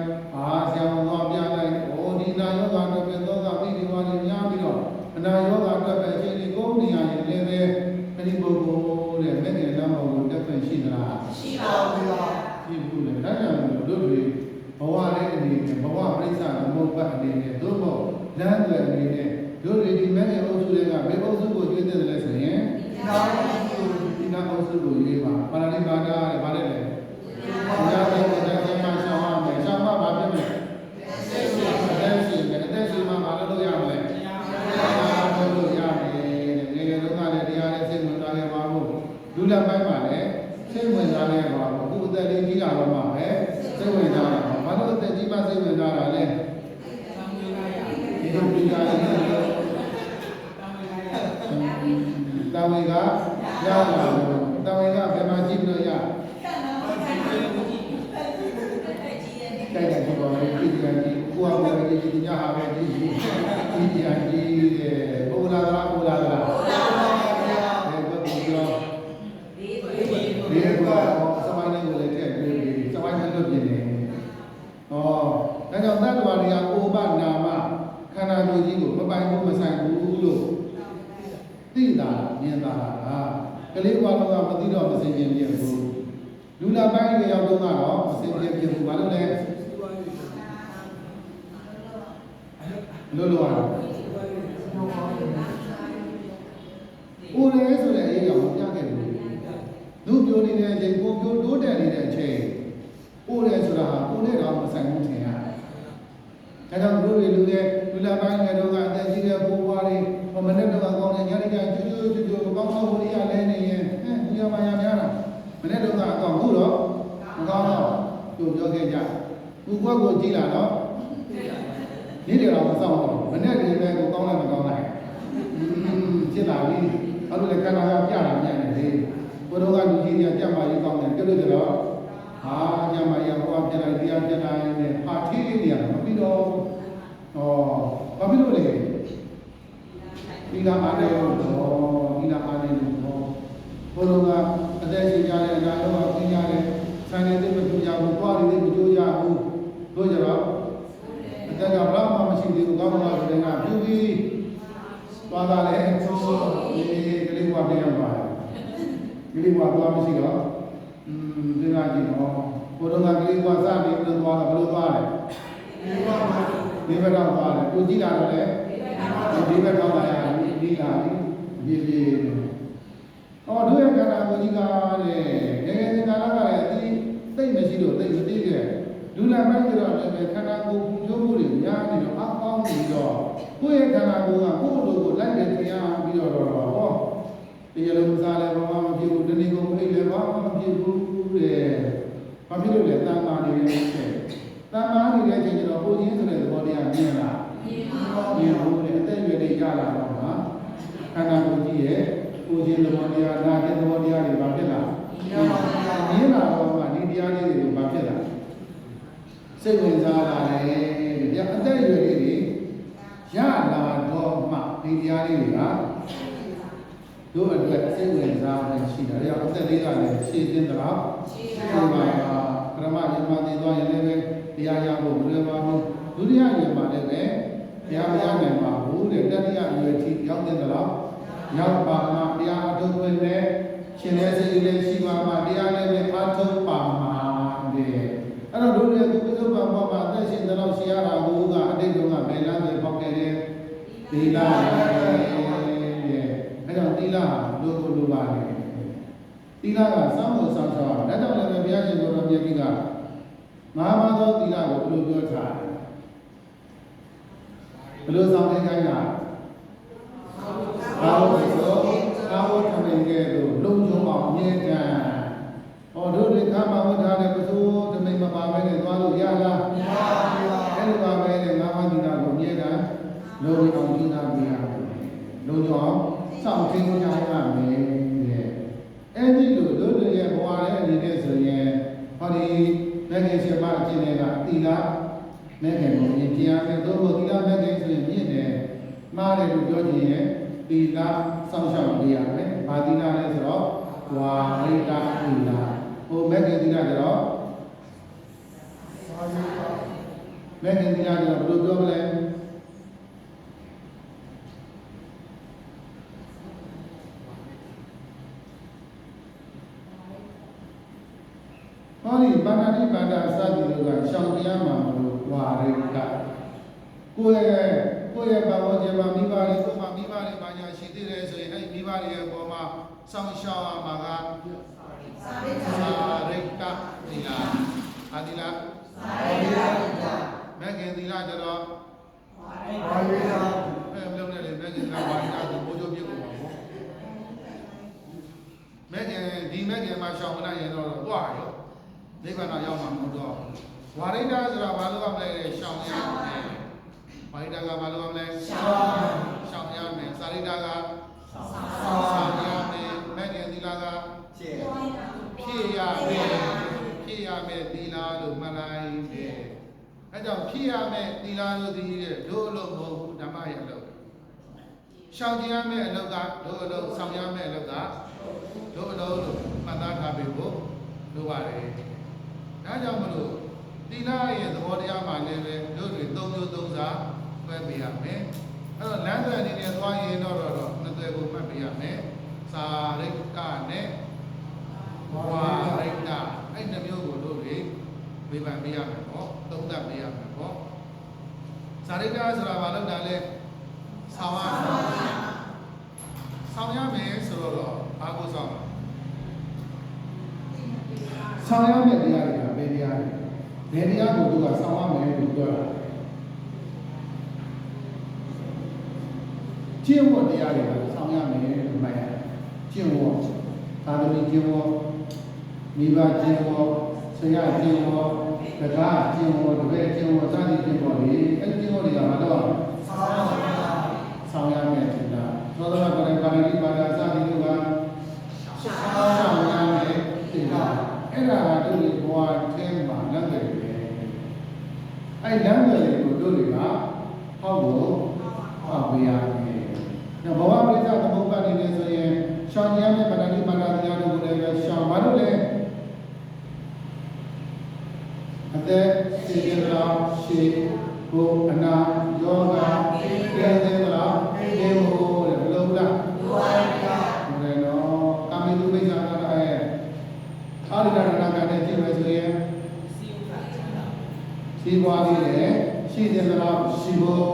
ဆရာမပြလိုက်ဒီနာယောဂအတွက်ပဲသောကမိဒီဝါတွေများပြီးတော့အနာယောဂအတွက်ပဲအချိန်လေးကုန်နေရရင်လည်းပဲအဲ့ဒီပုဂ္ဂိုလ်တဲ့မဲ့ငယ်လမ်းပေါ်ကိုတက်ခွင့်ရှိသလားရှိပါဘူးဗျာရှိဘူးလေဒါကြောင့်တို့တွေဘဝလေးအနေနဲ့ဘဝပြိဿသမုပ္ပါအနေနဲ့သို့မဟုတ်လမ်းတွေအနေနဲ့တို့တွေဒီမဲ့ငယ်အုပ်စုတွေကဘယ်အုပ်စုကိုရွေးတယ်လဲဆိုရင်ဒီနာအုပ်စုကိုရွေးပါပါဠိဘာသာတဲ့ဗါတဲ့လေဘုရားရဲ့တရားကျမ်းမှာရှောင်းအောင်မယ်ရှောင်းမှဘာဖြစ်မလဲအသက်ရှိမှမလုပ်ရမလဲတရားလုပ်ရမယ်ငယ်ငယ်တုန်းကလည်းတရားနဲ့စိတ်ဝင်စားခဲ့ပါဘူးလူလပိုင်းမှာလည်းစိတ်ဝင်စားခဲ့ပါဘူးအခုအသက်လေးကြီးလာတော့မှပဲစိတ်ဝင်စားတာဘာလို့အသက်ကြီးမှစိတ်ဝင်စားတာလဲဒီလိုပြကြတယ်တာဝေကရလာတော့တာဝေကဘယ်မှာကြည့်လို့ရတဲ့တဲ့ဒီပေါ်လေးပြည်ပြန်ကြည့်ကိုယ်ကလည်းဒီညဟာပဲကြည့်ပြည်ပြန်ကြည့်တဲ့ဘုရားကဘုရားကဒီကတော့စမိုင်းလေးကိုလည်းထည့်ပြီးစမိုင်းလေးလွတ်ပြနေ။ဒါကြောင့်တတ္တဝါတွေကအိုပနာမခန္ဓာကိုယ်ကြီးကိုမပိုင်ဘူးမဆိုင်ဘူးလို့သိတာမြင်တာကလေးဘဝတော့မသိတော့မစင်ကြင်ပြဘူး။လူလာပိုင်းတွေရောက်တော့မစင်ကြင်ပြဘူးဘာလို့လဲလို့လို့ရဦးရဲဆိုတဲ့အရေးကြောင့်ပြခဲ့တယ်လူပြိုနေတဲ့အချိန်ကိုပြိုတိုးတက်နေတဲ့အချိန်ဦးရဲဆိုတာကိုနဲ့တော့မဆိုင်ဘူးထင်ရတယ်ဒါကြောင့်လူတွေလူလာပိုင်းတွေတော့အသက်ကြီးတဲ့ဘိုးဘွားတွေမနေ့တော့ကောင်းတယ်ညနေကျကျိုးကောင်းသောဘုရားလဲနေရင်ဘုရားမယာများတာမနေ့တော့အကောင်းဘူးတော့မကောင်းတော့သူပြောခဲ့ကြသူဘွားကိုကြည့်လာတော့နေ့တွေတော့မဆောင်တော့မနေ့ကလေးပဲကိုကောင်းလိုက်မကောင်းလိုက်ဖြစ်လာပြီအဲ့လိုလေခန္ဓာကပြတာမြန်နေလေဘုရားကလူကြီးတွေကကြက်မာရေးကောင်းတယ်ကြလို့ကြတော့ကြက်မာရေးဘွားပြလိုက်တရားပြလိုက်နဲ့ပါထီးလေးနေရမပြီးတော့ဘာဖြစ်လို့လဲဒီကအားနေလို့ဒီကအားနေလို့ဘုရားကအသက်ရှင်ကြတဲ့အနာရောပညာနဲ့ဆံနေတဲ့မကြည့်ကြဘူး၊ပွားနေတဲ့မကြိုးကြဘူးတို့ကြတော့အတက်ကဘာမှမရှိသေးဘူးကောင်းလာတဲ့ကပြုပြီးသွားတာလေကလေးဘွားပြန်သွားကလေးဘွားသွားမရှိတော့ဒီကကြည့်တော့ဘုရားကလေးဘွားစပြီးတော့သွားတာဘယ်လိုသွားလဲဒီဘက်တော့သွားတယ်ကိုကြည့်လာတော့လေဒီဘက်တော့လာရတယ်ဒီလာပြီပြေတို့ရဲ့ခန္ဓာကိုယ်ကြီးကတဲ့ငယ်ငယ်ကာလကလည်းသိမရှိလို့သိမသိခဲ့လူလာပိုင်းကျတော့လည်းခန္ဓာကိုယ်ပူဇော်မှုတွေများနေတော့အကောင်းပြီးတော့ကိုယ့်ရဲ့ခန္ဓာကိုယ်ကကိုယ့်လိုကိုလိုက်တယ်တရားပြီးတော့တရားလုံးစားလည်းဘာမှမဖြစ်ဘူးတဏှိကုန်အိတ်လည်းဘာမှမဖြစ်ဘူးတဲ့ဘာဖြစ်လို့လဲတန်မာနေတယ်တန်မာနေတဲ့ချိန်ကျတော့ကိုယ်ချင်းဆိုတဲ့သဘောတရားမြင်လားမြင်ဘူးလေအသက်အရွယ်တွေရလာတော့ခန္ဓာကိုယ်ကြီးရဲ့ကိုယ်ချင်းသဘောတရားနာကျင်သဘောတရားတွေဘာဖြစ်လာမြင်လာတော့မှဒီတရားလေးတွေဘာဖြစ်လာစိတ်ဝင်စားလာတယ်ဗျာအသက်အရွယ်လေးတွေရလာတော့မှဒီတရားလေးတွေကတို့အတွက်စိတ်ဝင်စားနေရှိတယ်။ဒါကြောင့်အသက်လေးကလည်းရှည်တင်သလားရှည်ပါပါပရမယမသိသွားရင်လည်းတရားရဖို့မလွယ်ပါဘူး။ဒုတိယယမလည်းပဲတရားမရနိုင်ပါဘူးတဲ့တတိယရွယ်ထိရောက်တဲ့သလားရောက်ပါမှတရားအထုတ်ဝင်တဲ့ရှင်ရဲ့စိတ်လေးရှိပါမှတရားလည်းပဲအထုတ်ပါမှာတဲ့အဲ့တော့တို့ရဲ့သူပုဇ္ဇဘာမှာအသက်ရှင်တဲ့လောက်ရှိရတာကိုကအတိတ်ကဘယ်လားဆိုပေါက်ခဲ့တဲ့ဒီလားအဲကြောင့်သီလလိုလိုပါလေသီလကစောင့်ဖို့စောင့်ရှောက်ဒါကြောင့်လည်းဘုရားရှင်ကိုယ်တော်မြတ်ကြီးကမဟာမသောသီလကိုဘယ်လိုပြောထားဘယ်လိုဆောင်နေကြတာဘာလို့ဆိုသာဝတ္ထမေကဲ့သို့လုံခြုံအောင်အမြဲတမ်းတို့တွေကာမဝဋ္ဌာနဲ့ပစိုးတမိတ်မပါပဲနဲ့သွားလို့ရလားမရပါဘူးအဲ့လိုပါပဲနဲ့ငါးပါးသီလကိုအမြဲတမ်းလုံခြုံအောင်ကျင့်တာပြရလုံခြုံအောင်စောင့်သိကြရမယ်တဲ့အဲ့ဒီလိုတို့တွေရဲ့ဘဝရဲ့အနေနဲ့ဆိုရင် ဟောဒီမဂ္ဂင်7ပါးအကျင့်တွေကသီလမဂ္ဂင်ကိုရင်တရားနဲ့သို့မဟုတ်သီလမဂ္ဂင်ဆိုရင်မြင့်တယ်မှားတယ်လို့ပြောချင်ရင်သီလစောင့်ရှောက်ပေးရမယ်။ဘာသီလလဲဆိုတော့ဝါရိတသီလဟိုမဂ္ဂင်သီလကျတော့မဂ္ဂင်သီလကျတော့ဘယ်လိုပြောမလဲဟောဒီဘာနာတိဘာဒအစသည်တို့ကရှောင်တရားမှာမလို့ဝါရိတကိုယ့်ရဲ့ဘာဝကျမမိဘတွေကိုမှမိဘတွေဘာညာရှိသေးတယ်ဆိုရင်အဲ့မိဘတွေရဲ့ပေါ်မှာစောင့်ရှောက်ရမှာကစာရိတသီလအာသီလမဂ္ဂင်သီလကျတော့ဝါရိတဘယ်လိုလဲမဂ္ဂင်သီလဝါရိတကိုဘိုးချုပ်ပြကုန်ပါဘောမဂ္ဂင်ဒီမဂ္ဂင်မှာရှောင်မနိုင်ရင်တော့တွားရောနိဗ္ဗာန်ရောက်မှာမဟုတ်တော့ဝါရိတဆိုတာဘာလို့ကမလဲရှောင်ရမယ်ဝါရိတကဘာလို့ကမလဲရှောင်ရမယ်စာရိတကဆောင်ရမယ်မဂ္ဂင်သီလကဖြည့်ရမယ်သီလလို့မှတ်လိုက်တယ်အဲကြောင့်ဖြည့်ရမယ်သီလလို့ဒီတဲ့ဒုအလုပ်မဟုတ်ဘူးဓမ္မရဲ့အလုပ်ရှောင်ရမယ်အလုပ်ကဒုအလုပ်ဆောင်ရမယ်အလုပ်ကဒုအလုပ်လို့မှတ်သားထားပေးဖို့လိုပါတယ်ဒါကြောင့်မလို့သီလရဲ့သဘောတရားမှလည်းပဲတို့တွေ၃မျိုး၃စားတွဲပေးရမယ်အဲ့တော့လမ်းသွယ်အနေနဲ့သွားရင်တော့နှစ်သွယ်ကိုမှတ်ပေးရမယ်စာရိတ္တနဲ့ဝါရိတ္တအဲ့နှစ်မျိုးကိုတို့တွေဝေဖန်ပေးရမယ်ပေါ့သုံးသပ်ပေးရမယ်ပေါ့စာရိတ္တဆိုတာဘာလို့ဒါလဲဆောင်ရမယ်ဆိုတော့ဘာကိုဆောင်ရမယ်တရားတွေကဘယ်တရားလဲဘယ်တရားကိုသူကဆောင်ရမယ်လို့ပြောတာကျင့်ဝတ်တရားတွေကဆောင်ရမယ်လို့မှတ်ရတယ်ကျင့်ဝတ်သာသမီကျင့်ဝတ်မိဘကျင့်ဝတ်ဆရာကျင့်ဝတ်တရားကျင့်ဝတ်တပည့်ကျင့်ဝတ်စသည်ကျင့်ဝတ်တွေအဲ့ဒီကျင့်ဝတ်တွေကဘာလို့ဆောင်ရမယ်ဆိုတာသောတာပတိပါဠိဘာသာစသည်တို့ကဆောင်ရမယ်ဆိုတာအဲ့ဒါကတို့ဒီဘဝထဲမှာလက်တွေပဲအဲ့လမ်းတွေကိုတို့တွေကဟောက်ဖို့ဟောက်ပေးရမယ်။ဘဝပရိစ္ဆေသမုပ္ပါဒ်နေဆိုရင်ရှောင်ရမယ့်ပဏာတိပါဒတရားတို့ကိုလည်းရှောင်ပါလို့လေအသက်စေတနာရှိကိုအနာယောဂကဲတဲ့လားဒီဟိုတဲ့ဘယ်လိုလားဘုရားဘယ်တော့ကာမိတုပိစ္ဆာနာရဲ့အာရိဒနာကနဲ့ကြည့်မယ်ဆိုရင်စီးပွားလေးလေရှိတဲ့လားရှိဖို့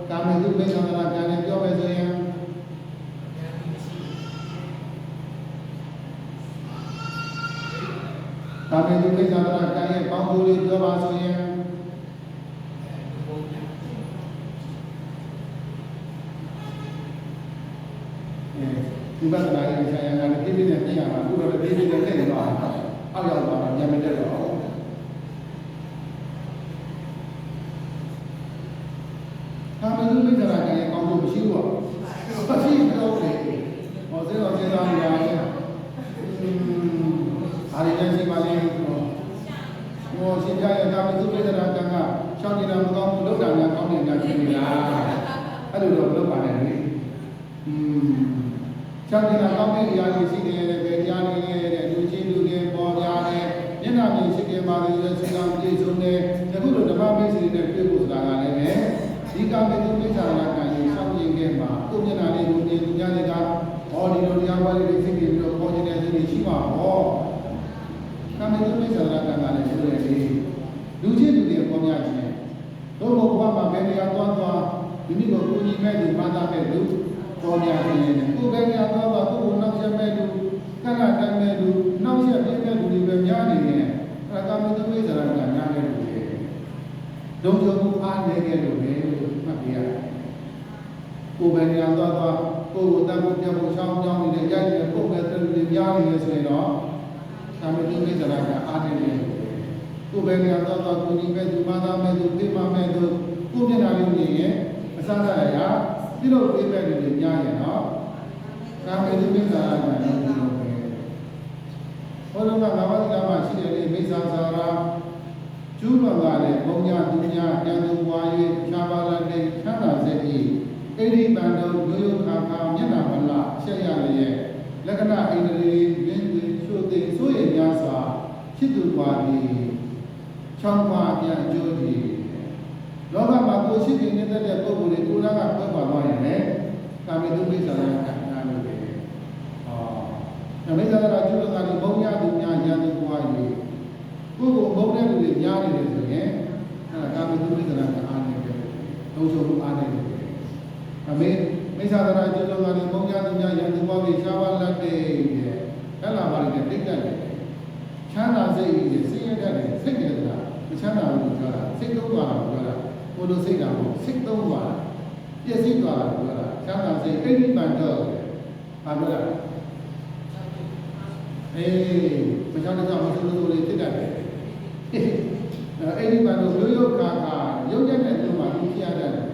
ကာမိတုပိစ္ဆာနာကနဲ့ပြောမယ်ဆိုရင်ကာမိတုပိစ္ဆာနာကရဲ့ပေါင်းဖို့လေးပြောပါဆိုရင်ဒီဘက်ကလည်းဆရာကလည်းပြည့်ပြည့်နဲ့ပြင်ရမှာအခုတော့ပြည့်ပြည့်နဲ့ထည့်နေတော့အောက်ရောက်သွားတော့ညမတက်တော့ကာမတုမိစ္ဆရာကလည်းကောင်းလို့မရှိဘူး။မရှိတော့လေ။ဟောစေတော့စေသားနေရတယ်။အားရတဲ့ချိန်မှာလေဟောရှင်ပြရဲ့ကာမတုမိစ္ဆရာကရှောင်းနေတာမကောင်းဘူးလောက်တာများကောင်းနေတာရှိနေလား။အဲ့လိုတော့လုပ်ပါနဲ့လေ။ရှောင်းနေတာကောင်းတဲ့အရာတွေရှိတယ်ပဲကြားနေတယ်လူချင်းလူတွေပေါ်ပြားတယ်မျက်နှာမြင်ရှိတယ်ပါလေစေကောင်းပြည့်စုံတယ်အခုလိုဓမ္မမိတ်ဆွေတွေနဲ့တွေ့ဖို့ဆိုတာကလည်းပဲဒီကာမေတုပိစ္ဆာနာကံကိုစောင့်ကြည့်ခဲ့မှာကိုမျက်နှာလေးကိုမြင်သူများတွေကဟောဒီလိုတရားပွဲလေးတွေသိပြီးတော့ပေါ်ကျင်တဲ့စိတ်တွေရှိမှာဟောကာမေတုပိစ္ဆာနာကံကလည်းဆိုရလေလူချင်းလူတွေပေါ်များခြင်းတို့ဘုရားမှာဘယ်နေရာသွားမိမိကိုကိုကြီးမဲ့သူဘာသာမဲ့သူပေါ်များခြင်းနဲ့ကိုယ်ပဲနေရာသွားကိုယ်နောက်ဆက်မဲ့သူကံကတမ်းမဲ့သူနောက်ဆက်ပြည့်မဲ့သူတွေပဲများနေတယ်အဲကာမေတုပိစ္ဆာနာကံများနေတယ်ဒုံကြုံအားနေကြလို့ပဲလို့မှတ်ပြရတယ်။ကိုယ်ပဲညာသွားကိုယ်ကိုတတ်ဖို့ပြဖို့ချောင်းနေတဲ့ရိုက်တဲ့ပုံပဲတူတူများနေလို့ဆိုရင်တော့ကာမေတုပိစ္ဆာနာကအားနေတယ်။ကိုယ်ပဲညာသွားကိုကြီးပဲသူမသားမဲ့သူသိမမဲ့သူကိုမျက်နှာလေးမြင်ရင်အစစရပြုလုပ်ပေးမဲ့လူတွေများရင်တော့ကာမေတုပိစ္ဆာနာကလည်းဒီလိုပဲ။ဒ ဟောတော့ငါးပါးသီလမှာရှိတယ်လေမိစ္ဆာစာရာကျူးလွန်လာတဲ့ဘုံညာသူညာတန်သူပွား၍ဖြာပါလာတဲ့ချမ်းသာစေ၏အိဒီပန်တော်ရိုးရိုးခါခါမျက်နှာမလားရှက်ရလျက်လက္ခဏာဣန္ဒြေရင်းသွေချို့သိဆိုရများစွာဖြစ်သူပွားသည်ချောင်းပွားပြန်ကြိုးသည်လောကမှာကိုရှိတဲ့နေတဲ့ပုဂ္ဂိုလ်တွေကိုယ်ကဖွင့်ပါသွားရင်လည်းကာမေတုမိစ္ဆာရကံနာလို့ပဲမိစ္ဆာရကျူးလွန်လာတဲ့ဘုံညာသူညာရန်သူပွား၍ကိုယ်ကိုဘုံတဲ့လူတွေများနေတယ်ဆိုရင်အဲဒါကာမေတုမိစ္ဆာရကံအားနေတယ်သုံးချုပ်မှုအားနေတယ်မိစ္ဆာရကျူးလွန်လာတဲ့ဘုံညာသူညာရန်သူပွားပြီးရှားပါလက်တဲ့အဲ့လာပါလိမ့်တဲ့တိတ်တက်တယ်ချမ်းသာစိတ်ကြီးစိတ်ရတတ်တယ်စိတ်တယ်ဆိုတာမချမ်းသာဘူးပြောတာစိတ်သုံးသွားတာပြောတာကိုလိုစိတ်တာမဟုတ်စိတ်သုံးသွားတာပြည့်စည်သွားတာပြောတာချမ်းသာစိတ်အိဒီပန်တော့ဘာပြောတာမချမ်းသာမဆိုးလို့လေးတိတ်တတ်တယ်အိဒီပန်တော့ရိုးရိုးခါခါရုပ်ရက်နဲ့တို့မှသူဖြစ်ရတတ်တယ်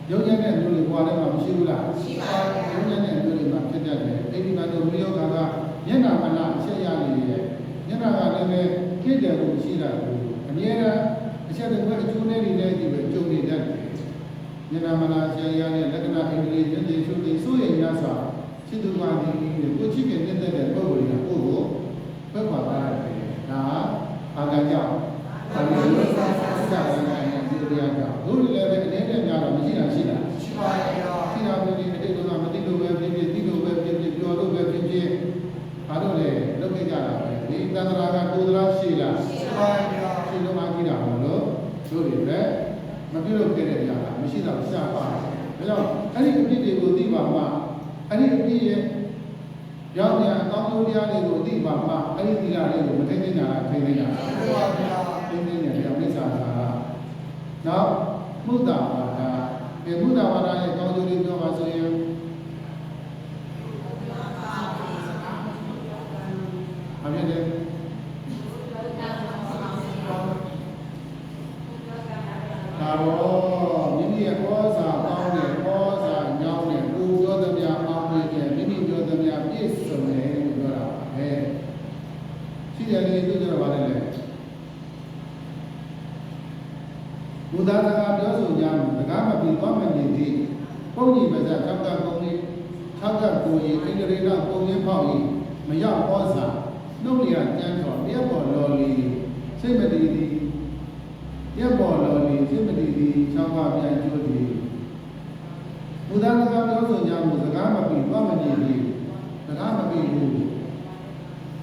ရုပ်ရက်နဲ့တို့တွေဘွားထဲမှာမရှိဘူးလားရှိပါဘူးရုပ်ရက်နဲ့တို့တွေမှာဖြစ်တတ်တယ်အိဒီပန်တော့ရိုးရိုးခါခါမျက်နှာမလားအချက်ရနေတယ်မျက်နှာကလည်းဖြစ်တယ်လို့ရှိတာဘူးအမြဲတမ်းအချက်တွေကအကျိုးနဲ့တွေနဲ့ဒီပဲကြုံနေတတ်တယ်မျက်နှာမလားရှယ်ရတဲ့လက္ခဏာအင်္ဂလိပ်ရင်းသိရှုသိဆိုရင်များစွာစိတ်တူပါသည်ကိုချစ်ခင်တဲ့ပုဂ္ဂိုလ်တွေကကိုယ့်ကိုဖက်ခွာသွားတယ်ဒါအာကံကြောင့်ဘာလို့လဲစာစာနဲ့ဒီလိုရတာတို့လည်းပဲအနေနဲ့များတော့မရှိတာရှိတာရှိပါရဲ့ရောရှိတာမျိုးဒီအတိတ်ကမသိလို့ပဲဖြစ်ဖြစ်သိလို့ပဲဖြစ်ဖြစ်ပြောလို့ပဲဖြစ်ဖြစ်ဘာလို့လဲလုပ်ခဲ့ကြတာပဲဒီသန္တရာကကိုယ်သလားရှိလားရှိပါရဲ့ရောရှိလို့မှကြည့်တာမလို့တို့တွေပဲမပြုလုပ်ခဲ့တဲ့နေရာကမရှိတော့ရှားပါတယ်ဒါကြောင့်အဲ့ဒီအဖြစ်တွေကိုသိပါမှအဲ့ဒီအဖြစ်ရဲ့ရောက်နေအကောင်းဆုံးတရားတွေကိုသိပါမှအဲ့ဒီတရားတွေကိုမထိန်နေတာထိန်နေတာမှန်ပါဗျာထိန်နေတဲ့ကြောင့်မိစ္ဆာသာနောက်မုဒ္ဒဝါဒဒီမုဒ္ဒဝါဒရဲ့ကောင်းကျိုးတွေပြောပါဆိုရင်အမြဲတမ်းဒါတော့မိမိရဲ့ဩဇာကောင်းတဲ့ဩဇာညောင်းတဲ့ကိုပြောသမျှအောင်မြင်တဲ့မိမိပြောသမျှပြည့်စုံတယ်လို့ပြောတာပဲရှိတယ်လေသူပြောတာပါလေဘုရားစကားပြောဆိုကြမှာစကားမပြီးသွားမနေသေးပုံကြီးပါးစပ်၆ကပုံကြီး၆ကကိုရင်ဣန္ဒြေကပုံရင်းပေါက်ရင်မရောက်ဩဇာနှုတ်လျာကျမ်းတော်တရားပေါ်လော်လီစိတ်မတည်သည်ရပ်ပေါ်တော်နေစိတ်မတည်သည်၆ပါးပြန်ကျိုးသည်ဘုရားစကားပြောဆိုကြမှုစကားမပြီးသွားမနေသည်စကားမပြီးဘူး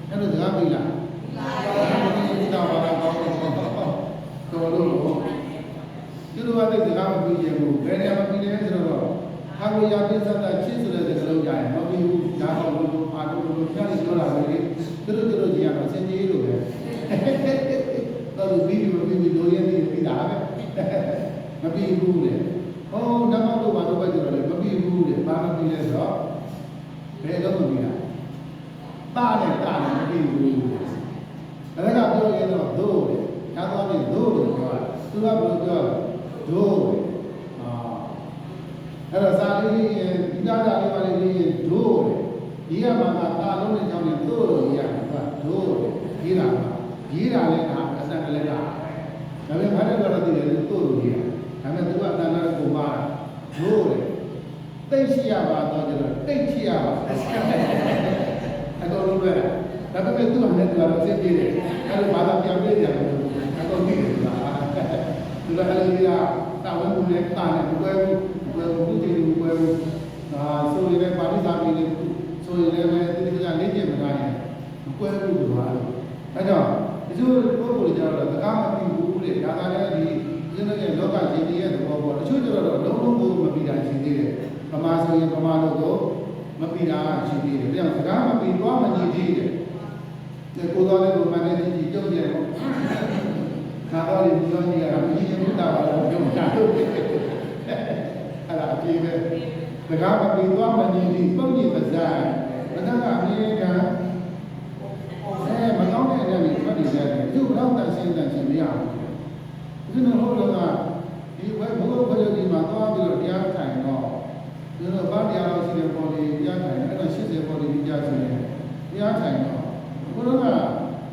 အဲ့လိုစကားပြီးလားပြီးပါဘူးဘုရားဘာသာကောင်းတော်လို့ဒီလိုအပ်တဲ့စကားမပြီးရင်ဘူးဘယ်နေရာမပြီးလဲဆိုတော့ဟာကိုရာပြစ္ဆတာချစ်ဆိုတဲ့စကားလုံးကြားရင်မပြီးဘူးဒါတော့လို့အာတို့လို့ကြားနေတော့လာပဲလေသူတို့ကြီးကတော့စင်ကြီးလို့ပဲတော့ပြီးပြီးလိုရည်ပြီးတာပဲမပြီးဘူးလေဟောဓမ္မတို့ဘာလို့ပဲကြတော့လေမပြီးဘူးလေဘာမပြီးလဲဆိုတော့ဘယ်တော့မပြီးတာတာနဲ့မပြီးဘူးဒါကပြောရင်တော့ဒို့လေသာသွားပြီးဒို့လို့ပြောတာသူကဘယ်လိုပြောဒို့အဲ့တော့စာလေးဒီသားစာလေးပါလေးဒို့လေဒီကမှတာလုံးနဲ့ကြောင်းနဲ့ဒို့လို့ရတယ်ကဒို့ရေးတာရေးတာလည်းကအစကလည်းကဒါပေမဲ့ဘာလို့တော့တည်တယ်သူ့လိုရေးတာဒါပေမဲ့သူကအတန်လာကိုပါဒို့လေတိတ်ရှိရပါတော့ကျတော့တိတ်ရှိရပါအတော်လုံးပဲဒါပေမဲ့သူ့အနဲ့ကတော့စစ်ပြေးတယ်အဲ့လိုဘာသာပြန်ပြေးကြတယ်အတော်ကြီးတယ်သူကအဲ့ဒီကတာဝန်ကိုလည်းတာနဲ့ဘယ်ဘူးဒီလိုဘယ်ဘူးဆိုရင်လည်းပါဠိစာပေလေးဆိုရင်လည်းဒီကလေ့ကျင့်မလာရင်ဘယ်ဘူးလို့ပါလို့အဲကြောင့်ဒီလိုပုဂ္ဂိုလ်တွေကြတော့စကားမပြီးဘူးလေဒါကလည်းဒီဒီလိုရဲ့လောကရှင်ကြီးရဲ့သဘောပေါ့တချို့ကျတော့လုံးလုံးကိုမပြီးတာရှိသေးတယ်ပမာဆိုရင်ပမာလို့ကိုမပြီးတာရှိသေးတယ်ဒါကြောင့်စကားမပြီးသွားမကြည့်သေးတယ်ကိုယ်တော်လေးကိုမှန်တဲ့ကြီးကြုံကြတယ်ပေါ့ခါတော်လေးပြောကြည့်ရတာမကြည့်ရင်ဘုရားဘာလို့ပြောတာလို့အဲ့ဒါအပြေပဲစကားမပြီးသွားမကြည့်သေးပုံကြီးပါစားဘယ်ကအမြဲတမ်းမကောင်းတဲ့အရာတွေထွက်နေကြတယ်သူ့လောက်တန်ရှင်းမရဘူးဒီလိုဟုတ်လို့ကဒီဘုရားဘုရားဒီမှာသွားပြီးတော့တရားထိုင်တော့ဒီလိုဘာတရားလို့ရှိတဲ့ပေါ်လေးတရားထိုင်အဲ့တော့80ပေါ်လေးတရားထိုင်တရားထိုင်တော့ တော်က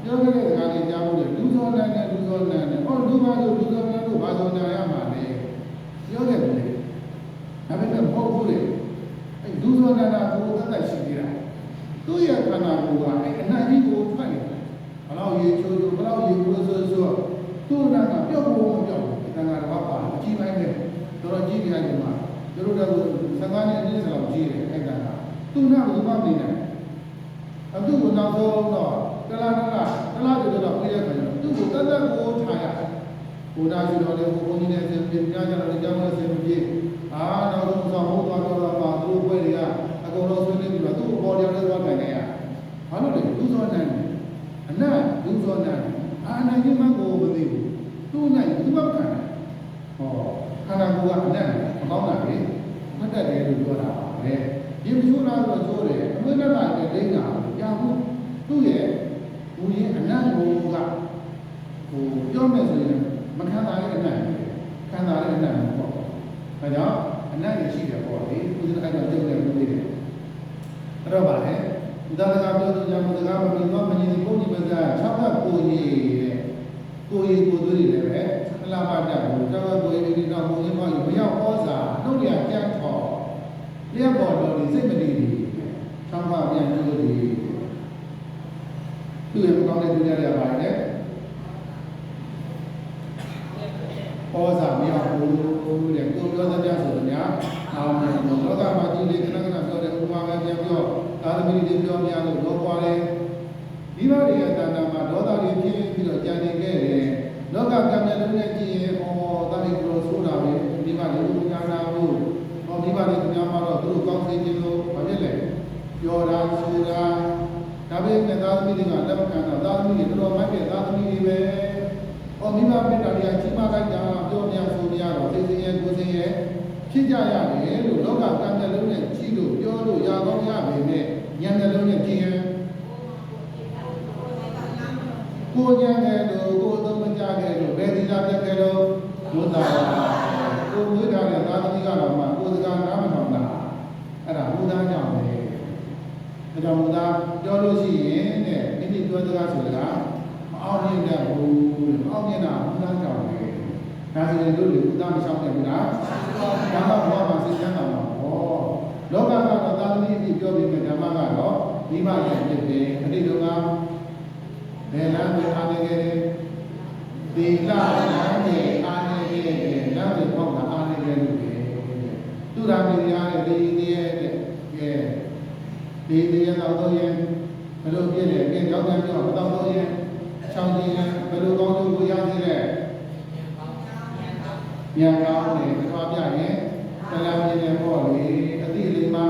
ပြောခဲ့တဲ့စကားလေးကြားဖို့လေလူစောနန်းနဲ့လူစောနန်းနဲ့ဟောလူပါလို့လူစောနန်းလို့ဘာစောနန်းရမှာလဲပြောခဲ့တယ်ဒါပေမဲ့မဟုတ်ဘူးလေအဲလူစောနန်းကကိုယ်သက်သက်ရှိသေးတာသူ့ရဲ့ခန္ဓာကိုယ်ကအဲအနာကြီးကိုထွက်နေတယ်ဘလောက်ရေချိုးချိုးဘလောက်ရေကိုးဆိုးဆိုးသူ့နာကပြုတ်ဖို့မပြုတ်ဘူးတန်ခါတော့ပါအကြီးပိုင်းပဲတော်ကြီးကြတယ်မှာတို့တော့15နှစ်အနည်းဆုံးကြီးတယ်အဲ့ဒါကသူ့နာကဘာမှမနေနိုင်အခုကနောက်ဆုံးတော့တလားတွေတော့ပြည့်ရခါကျတော့သူ့ကိုတသက်ကိုထားရတယ်ဘုရားရှိတော်လည်းဘုန်းကြီးနဲ့ဆင်ပြေကြကြတော့ကြောင်းနဲ့ဆင်ပြေနောက်ဆုံးဆောင်ဟုတ်သွားတော့ပါသူ့ဘွဲတွေကအကုန်လုံးဆွေးနွေးပြီးတော့သူ့ဘော်တယ်လည်းသွားနိုင်နေရဘာလို့လဲလူစောနိုင်အနတ်လူစောနိုင်အာနာကြီးမကိုမသိဘူးသူ့နိုင်သူ့ဘက်ခံတယ်ဟောခန္ဓာကိုယ်ကအနတ်မကောင်းတာလေမတတ်တယ်လို့ပြောတာပါပဲဒီမချိုးလာတော့ချိုးတယ်အမွေးနဲ့ကလည်းဒိန်းတာကြာဘူးသူ့ရဲ့ဘူရင်အနတ်ကိုကပြောမယ်ဆိုရင်မခံတာလည်းအနတ်ခံတာလည်းအနတ်ပေါ့ဒါကြောင့်အနတ်ကြီးရှိတယ်ပေါ့လေဦးဇင်းအဲ့တော့တုတ်တယ်လို့ပြောတယ်အဲ့တော့ဗာလေဥဒါကပြောသူကြောင့်ဒါကမပြီးတော့မကြီးဘုန်းကြီးမက6ဘက်ကိုကြီးတဲ့ကိုကြီးကိုသွေးတွေလည်းပဲအလားပါတတ်ဘူး6ဘက်ကိုကြီးဒီတော့ဘုန်းကြီးမောင်ကြီးမရောက်ဩဇာနှုတ်ရကြမ်းထော်လျက်ပေါ်တော်ဒီစိတ်မတည်ဘူး6ဘက်ပြန်ကျိုးတယ်သူ့ရဲ့ကောင်းတဲ့ဒုညရပါတယ်ဩဇာမရောက်ဘူးတဲ့ကိုပြောသမျှဆိုတော့ညာအောင်တယ်လောကမှာဒီလေခဏခဏပြောတယ်ဥပမာပဲပြန်ပြောသာသမီတွေပြောများလို့တော့ပွားတယ်မိဘတွေရဲ့တဏ္ဍာမှာဒေါသတွေဖြစ်ပြီးတော့ကြံနေခဲ့တယ်လောကကံနဲ့လည်းကြည့်ရင်ဩတာရိကိုဆိုတာပဲမိဘတွေကိုကြားနာဖို့ဟောမိဘတွေကြားမှာတော့သူတို့ကောင်းစေခြင်းလို့ဘာဖြစ်လဲပြောတာဆိုတာဒါပေမဲ့သာသမီတွေကလက်မခံတော့သာသမီတွေတော်တော်မှတ်တဲ့သာသမီတွေပဲဟောမိဘမေတ္တာတွေကကြီးမားလိုက်တာပြောများဆိုများတော့သိစင်ရဲ့ကိုယ်စင်ရဲ့ဖြစ်ကြရတယ်လို့လောကကံနဲ့လုံးနဲ့ကြည့်လို့ပြောလို့ရကောင်းရပေမဲ့ဉာဏ်နဲ့လုံးနဲ့ကြည့်ရင်ကိုဉာဏ်နဲ့လို့ကိုသုံးမကြခဲ့လို့ဘယ်ဒီလာပြတ်ခဲ့လို့ဘုရားကိုဝိဒါနဲ့သာသမီကတော့မှကိုယ်စကားနားမထောင်တာအဲ့ဒါဘုရားကြောင့်ပဲဒါကြောင့်ဘုရားပြောလို့ရှိရင်တဲ့မိမိပြောစကားဆိုတာမအောင်မြင်တဲ့ဘူးအောင်မြင်တာဘုရားကြောင့်ပဲဒါဆိုရင်တို့လူဘုရားမရှောင်တဲ့ဘူးလားဓမ္မဘဝမှာသိချမ်းတာပါဟောလောကကတော့သာသမီအဖြစ်ပြောပြီးမှဓမ္မကတော့မိဘရဲ့ဖြစ်တယ်အတိတ်ကဘယ်လမ်းကိုအားနေခဲ့တယ်ဒီလမ်းကိုအားနေခဲ့တယ်လမ်းကိုပေါက်တာအားနေခဲ့လို့ပဲသူရာမီရရဲ့ဒီရဲ့တဲ့ကဲဒီရဲ့တော့ရင်ဘယ်လိုပြည့်လဲကဲကြောင်းကြောင်းပြောတော့တော့ရင်ချောင်းကြီးရင်ဘယ်လိုကောင်းကျိုးကိုရသေးလဲဉာဏ်ကောင်းတယ်ကြွားပြရင်တရားမြင်တယ်ပေါ့လေအတိလေးမှာ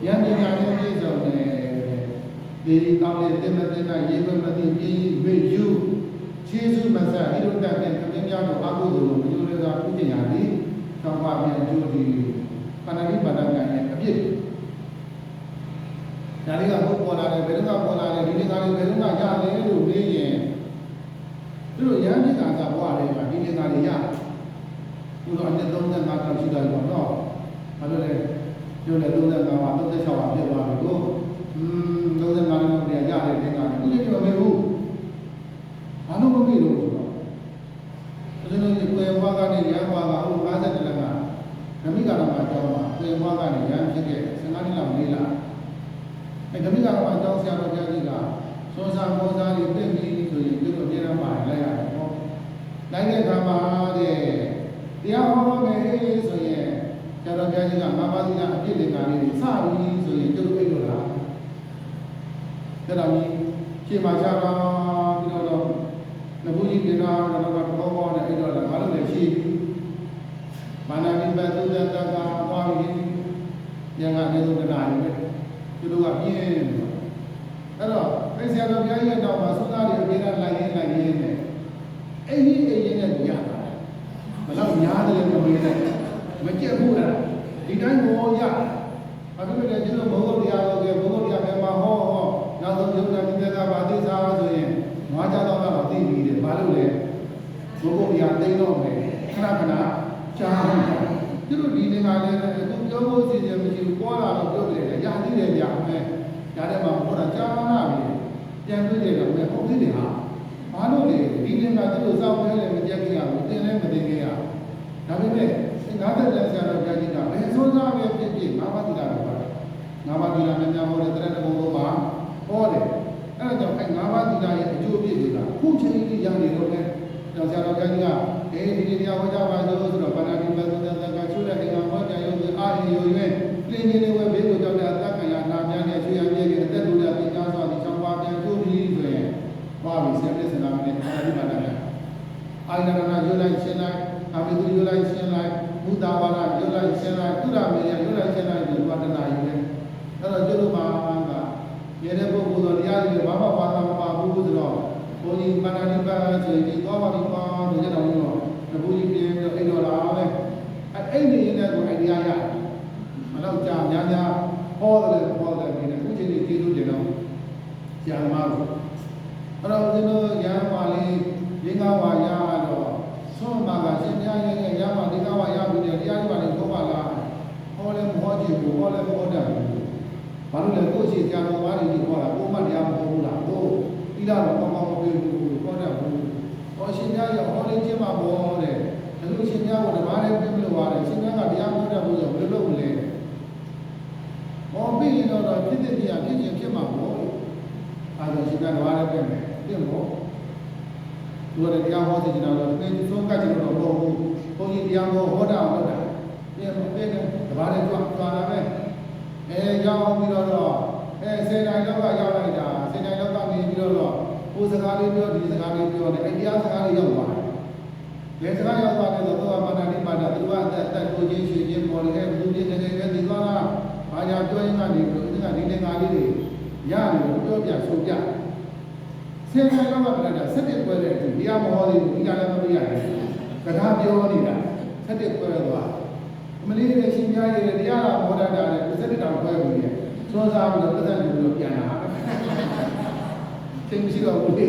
ဉာဏ်ပညာနဲ့ပြည့်စုံတယ်ဒီကောင်းတဲ့တမတနာရေမမသိပြည့်မေယူခြေစုမဆက်ဒီလိုတက်တဲ့ခမင်းများတို့အကုသိုလ်ကိုမျိုးတွေကပြုတင်ရသည်သောင်းပါပြန်ကျိုးဒီပဏာတိပါဒကံရဲ့အပြစ်ဒါလေးကဘုပေါ်လာတယ်ဘယ်တော့ပေါ်လာတယ်ဒီနေ့ကလေးဘယ်တော့ရတယ်လို့မေးရင်သူတို့ရဟန်းကြီးကဘဝလေးမှာဒီနေ့ကလေးရတယ်သူတို့အနှစ်35တောင်ရှိတယ်ပေါ့နော်ဘာလို့လဲပြောတယ်35ပါ36ပါပြည့်သွားပြီကို35လောက်တည်းရတယ်တဲ့ကအခုလည်းမမေ့ဘူးဘာလို့မမေ့လို့ဆိုတော့ကျွန်တော်ဒီကွယ်ဝါကနေရန်ဝါကဟို50လက်ကဓမိကတော့မှအကြောင်းပါကွယ်ဝါကနေရန်ဖြစ်ခဲ့15နှစ်လောက်နေလာအဲဓမိကတော့အကြောင်းဆရာတော်ကြားကြီးကစောစာမောစာတွေပြည့်ပြီးဆိုရင်သူတို့အများအားပါလိုက်ရတယ်ပေါ့လိုက်တဲ့အခါမှာတဲ့တရားဟောမယ်ဆိုရင်ဆရာတော်ဘုရားကြီးကမဘာသီလအပြည့်လင်္ကာလေးတွေစပြီးဆိုရင်ကျုပ်တို့အိတ်လို့လားဒါတော့ရှေ့မှာခြားတော့ပြီးတော့နဘူးကြီးပြန်တော့ဘောဘောနဲ့အိတ်တော့လည်းဘာလို့လဲရှိမာနမိပတ်သုဒ္ဓတကသွားပြီးညကနေသုဒ္ဓနာတွေပဲသူတို့ကပြင်းအဲ့တော့အဲ့ဆရာတော်ဘုရားကြီးကတော့သုဒ္ဓတွေအပြည့်လိုက်ရင်းနဲ့အဲ့ဒီအိမ်ရင်းနဲ့ရတာဘလောက်များတယ်လဲမမေးနဲ့မကြက်ဘူးလားဒီတိုင်းဘောရဘာဖြစ်လို့လဲကျွန်တော်ဘုဂုတ်တရားလို့ကဘုဂုတ်တရားပဲမှာဟောနောက်ဆုံးယုံနာတိတကဘာသိစားဆိုရင်ငွားကြတော့တော့သိပြီးတယ်ဘာလို့လဲဘုဂုတ်တရားသိတော့မယ်ခဏခဏကြားနေတာသူတို့ဒီနေကလည်းအခုပြောဖို့စီစဉ်မရှိဘူးပေါ်လာတော့ပြောတယ်ရာသိတယ်ကြာမယ်ညာထဲမှာဟောတာကြားလာပြီ ပြန်တွေ့တယ်တော့မဲ့ဟုတ်သေးတယ်ဟာဘာလို့လဲဒီနေ့ကသူတို့စောက်ခဲလည်းမကြက်ကြရဘူးတင်လည်းမတင်ကြရဒါပေမဲ့50တန်းဆရာတော်ကြားကြီးကဘယ်စိုးစားပဲဖြစ်ဖြစ်ငါးပါးသီလတော်ပါတယ်ငါးပါးသီလနဲ့များဟောတဲ့တရဏဂုံဘုရားဟောတယ်အဲ့ဒါကြောင့်ငါးပါးသီလရဲ့အကျိုးအပြည့်တွေကခုချိန်ကြီးရနေတော့လေဆရာတော်ကြားကြီးကဒီနေ့တရားဟောကြပါလို့ဆိုတော့ဘာသာဒီပတ်သက်တဲ့ကချိုးတဲ့အိမ်မှာဟောကြရုံနဲ့အာရီယိုရွေးလင်းနေဝဲဘေးကိုကြောက်တဲ့အသက်ခံရနာများနဲ့ချွေရပြည့်တဲ့အသက်တို့တဲ့ပညာစွာဒီချောင်းပါပြန်ကျိုးပြီးဆိုရင်ဟောပြီးဆရာပြည့်စင်လာမယ်အာရီဘာသာနဲ့အာရီနာရွလိုက်ရှင်းလိုက်အဘိဓုရွလိုက်ရှင်းလိုက်ဘုဒ္ဓဝါဒရွလိုက်ရှင်းလိုက်သုရမေယရွလိုက်ရှင်းလိုက်ဒီဝါဒနာယူတယ်အဲ့တော့ကျွတ်မှာကရတဲ့ပုဂ္ဂိုလ်တော်တရားတွေဘာမှဘာသာမပါဘူးဆိုတော့ဘုန်းကြီးမန္တလေးပါဆိုရင်ဒီသွားပါလိမ့်ပါဆိုကြတော့လို့ဘုန်းကြီးပြင်ပြီးအိမ်တော်လာပဲအဲ့ဒီရင်းတဲ့ကိုအိုင်ဒီယာရတယ်မတော့ကြာများများဟောတယ်ဒီနေ့အခုချိန်ကြီးကျေးဇူးတင်တော့ဆရာသမားတို့အဲ့တော့ဦးဇင်းတို့ရဟန်းပါလေးရင်းကားဝါရတော့ဆုံးမှာကရှင်များရဲ့ရဟန်းပါဒီကားဝါရပြီးတယ်တရားတွေပါလေဘောပါလားဟောလည်းမဟောကြည့်ဘူးဟောလည်းမဟောတတ်ဘူးဘာလို့လဲကိုယ့်ရှိဆရာတော်ဘာတွေဟောတာကိုယ်မှတရားမဟောဘူးလားကိုတိလာတော့ကောင်းကောင်းမပြေဘူးဟောတတ်ဘူးဟောရှင်များရဲ့ဟောလေးချင်းမှာဘောတဲ့ဒါလို့ရှင်များကတပါးလည်းပြမလို့ရတယ်ရှင်များကတရားမဟောတတ်ဘူးဆိုဘယ်လိုလုပ်လဲဟောပြီးရင်တော့ဖြစ်တဲ့တရားဖြစ်ခြင်းဖြစ်မှာပေါ့အဲဒါရှင်များကတပါးလည်းပြမယ်ပြမို့သူကတရားဟောတဲ့ကျွန်တော်တို့သင်ဆုံးကကျွန်တော်တို့ဘုန်းကြီးတရားဟောတာဟုတ်တာပြမပြတဲ့တပါးလည်းကြွားတာပဲရောက်ပြီးတော့စေနိုင်လောက်ကရောက်လိုက်တာစေနိုင်လောက်ကမြင်ပြီးတော့ဟိုစကားလေးပြောဒီစကားလေးပြောတယ်အဲ့တရားစကားလေးရောက်သွားတယ်ဘယ်စကားရောက်သွားလဲဆိုတော့မာနတိပါဒသူကအသက်ကိုချင်းရွှေချင်းပေါ်တယ်ဘုသူချင်းတကယ်ပဲဒီသွားတာဘာကြောင့်ပြောရင်ကနေပြီးတော့ဒီကဒီတင်္ဂါလေးတွေရတယ်ပြောပြဆိုပြစေနိုင်လောက်ကပြတာ7ပွဲတဲ့အချိန်တရားမဟောသေးဘူးဒီကလည်းမပြရတယ်စကားပြောနေတာ7ပွဲသွားမလေးရဲ့ရှင်များရဲ့တရားတော်ဟောတာတဲ့7တောင်ပွဲဘူးရဲ့စောစားပြီးတော့ပတ်သက်ပြီးတော့ပြန်လာသင်မရှိတော့ဘူးလေ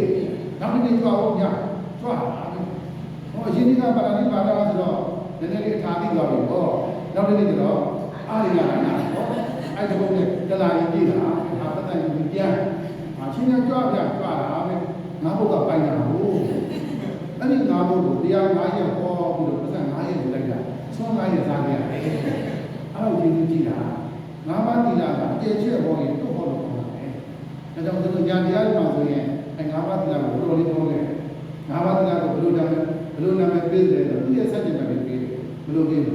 နောက်တစ်နေ့ကြွားအောင်ညကြွားဟောရှင်ဒီကပါဠိပါဒဆိုတော့နည်းနည်းလေးထားပြီးသွားပြီဟောနောက်တစ်နေ့ကျတော့အာရိယနာဟောအဲ့ဒီဘုံနဲ့တလာရင်ကြည့်တာဟာပတ်သက်ပြီးပြန်ရှင်များကြွားတာပဲငါဘုကပိုင်တာဟုတ်အဲ့ဒီငါဘုကိုတရား9ရက်ဟောပြီးတော့ပတ်သက်9ရက်ယူလိုက်တာဆုံး9ရက်စားခဲ့ရတယ်အဲ့လိုကြည့်တာငါးပါးသီလကအကျယ်ချဲ့ဟောရင်တော့ဟောလို့ခေါ်တာပဲဒါကြောင့်သူတို့ဉာဏ်တရားတွေမှာဆိုရင်ငါးပါးသီလကိုတော်တော်လေးဟောခဲ့ငါးပါးသီလကိုဘယ်လိုနာမည်ပေးတယ်ဆိုသူရဲ့စัจ jin မှာပေးတယ်ဘယ်လိုပေးလဲ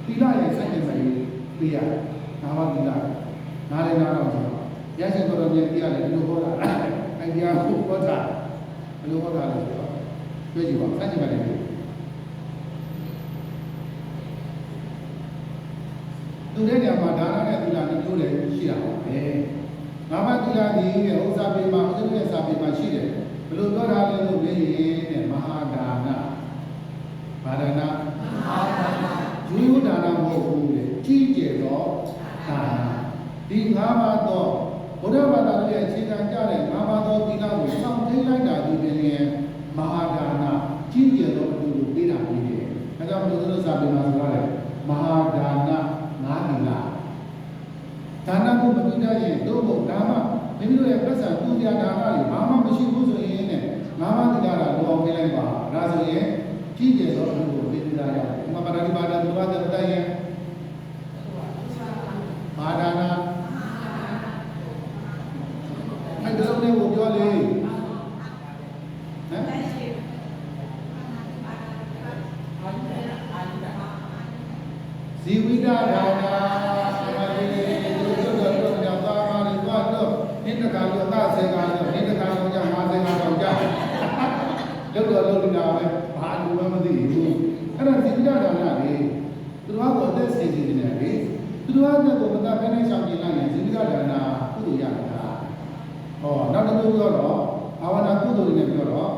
သီလရဲ့စัจ jin မှာပေးရငါးပါးသီလနားလည်းနားတော့ဆိုရရှိတော်တော်များတရားလည်းဒီလိုဟောတာအဲ့ဒီအားကိုဟောတာဘယ်လိုဟောတာလဲဆိုတော့တွေ့ကြည့်ပါစัจ jin မှာလည်းသူတဲ့နေရာမှာဒါနနဲ့သီလနဲ့ကျိုးတယ်ရှိတာပါပဲ။ငါးပါးသီလဒီနဲ့ဥစ္စာပေမှာဥစ္စာရဲ့စာပေမှာရှိတယ်။ဘယ်လိုပြောတာလဲလို့ပြောရင်တဲ့မဟာဒါနဘာဒါနရိုးရိုးဒါနမဟုတ်ဘူးလေကြီးကျယ်သောဒါနဒီငါးပါးသောဘုရားဘာသာရဲ့အခြေခံကြတဲ့ငါးပါးသောသီလကိုစောင့်သိလိုက်တာဒီပြင်မဟာဒါနကြီးကျယ်သောအတူတူပေးတာပြီးတယ်။အဲကြောင့်ဘုရားစာပေမှာဆိုရတယ်မဟာဒါနငါးသီလဒါနကိုမပြုတတ်ရင်တို့ဘုဒါမှမိမိတို့ရဲ့ပတ်စံပူဇော်ဒါနတွေဘာမှမရှိဘူးဆိုရင်နဲ့ငါးပါးသီလတော့လောအောင်ပေးလိုက်ပါဒါဆိုရင်ကြီးကျယ်သောအမှုကိုပေးသရရတယ်ဥပမာပါဠိပါဒသူဘာတဲ့တိုင်ရင်ဘာဒါနအဲ့ဒီလိုမျိုးပြောလေဟမ်ဇီဝိတဒါနာစေကာတော့ဒီတခါတော့ကြာမှာစေကာတော့ကြာလောက်နေတာပဲဘာလို့မှမသိဘူးအဲ့ဒါသီလဒါနလေသူတို့ကအသက်စေစီနေတယ်လေသူတို့ကကိုမသားဖဲနဲ့ရှောင်ကျင်လိုက်ရင်သီလဒါနကုသိုလ်ရတာဟောနောက်တစ်ခုပြောတော့ဘာဝနာကုသိုလ်တွေနဲ့ပြောတော့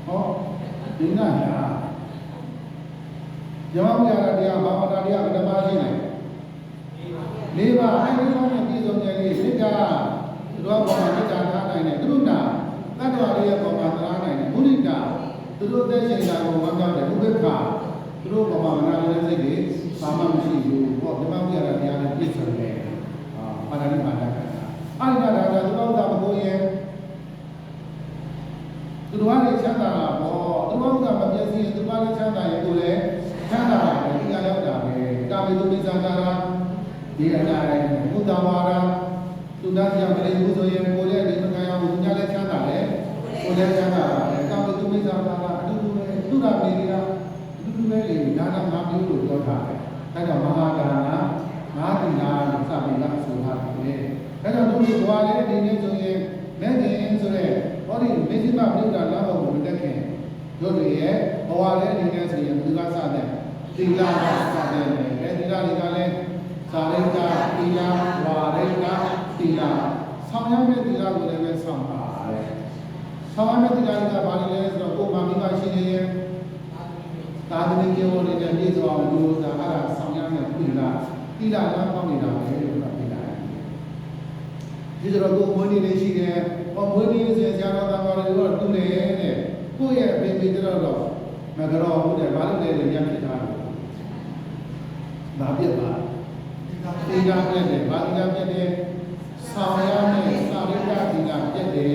ဟောဒီနာညာဇောင်းပြတာတရားဘာဝနာတရားဘယ်နှပါးရှိလဲ၄ပါးအဲ့ဒီမှာပြည့်စုံတယ်လေစိတ်ဓာတ်သူတို့ပေါ်မှာစိတ်ဓာတ်ထားနိုင်တယ်သူတို့တာတတ္တဝါတွေရဲ့ပေါ်မှာထားနိုင်တယ်မုဒိတာသူတို့သက်ရှင်တာကိုဝမ်းမြောက်တယ်ဥပ္ပခါသူတို့ပေါ်မှာမနာတဲ့စိတ်တွေဘာမှမရှိဘူးဟောဓမ္မဝိရတရားနဲ့ပြည့်စုံတယ်ဟ ပါဠိမှာတတ်တာအဲ့ဒါဒါသူတော်သာမကိုရင်သူတော်ကချမ်းသာတာပေါ့သူတော်ကမပြည့်စည်သူတော်ကချမ်းသာရင်ကိုလည်းချမ်းသာတယ်ဒီကရောက်တာပဲကာမေတုပိသကာရဒီအရာတိုင်းဘုဒ္ဓဘာသာသူသားကြောင့်လည်းဘူးဆိုရင်ကိုလည်းဒီမကံအောင်သူများလည်းချမ်းသာတယ်ကိုလည်းချမ်းသာတယ်ကာမေတုပိသကာရအတူတူပဲသူတော်နေနေတာအတူတူပဲလေဒါနငါမျိုးလို့ပြောထားတယ်အဲ့တော့မဟာဒါနငါးသီလလို့စပြီးလားဆိုထားတယ်အဲ့တော့တို့ဘွားလေးဒီနေ့ဆိုရင်မဲ့ခင်ဆိုတဲ့ဟောဒီမေဇိမဗုဒ္ဓလာဘကိုတက်ခင်တို့တွေရဲ့ဘဝလေးဒီနေ့ဆိုရင်ဘုရားစတဲ့သီလကစတဲ့အဲဒီသီလတွေကလည်းသာရိကသီလဝါရိကသီလဆောင်ရမယ့်သီလကိုလည်းပဲဆောင်ပါတယ်ဆောင်ရမယ့်သီလတွေကဘာလဲဆိုတော့ကိုယ်မှာမိမရှိနေရင်သာသမီကျေဝတွေနဲ့ပြည့်စုံအောင်လို့ဆိုတာအဲ့ဒါဆောင်ရမယ့်သီလလမ်းပေါက်နေတာပဲလို့ပြောပြတာဒီတော့ကိုယ်မွေးနေ့လေးရှိတယ်ဟောမွေးနေ့ဆိုရင်ဆရာတော်သားတော်တွေတော့တူတယ်တဲ့ကိုယ့်ရဲ့အဖေဖေတော့မကြောက်ဘူးတဲ့ဘာလို့လဲညံ့ဖြစ်တာဒါပြက်ပါသီလပြက်တယ်ဘာသီလပြက်တယ်ဆောင်ရမယ့်စာရိတ္တသီလပြက်တယ်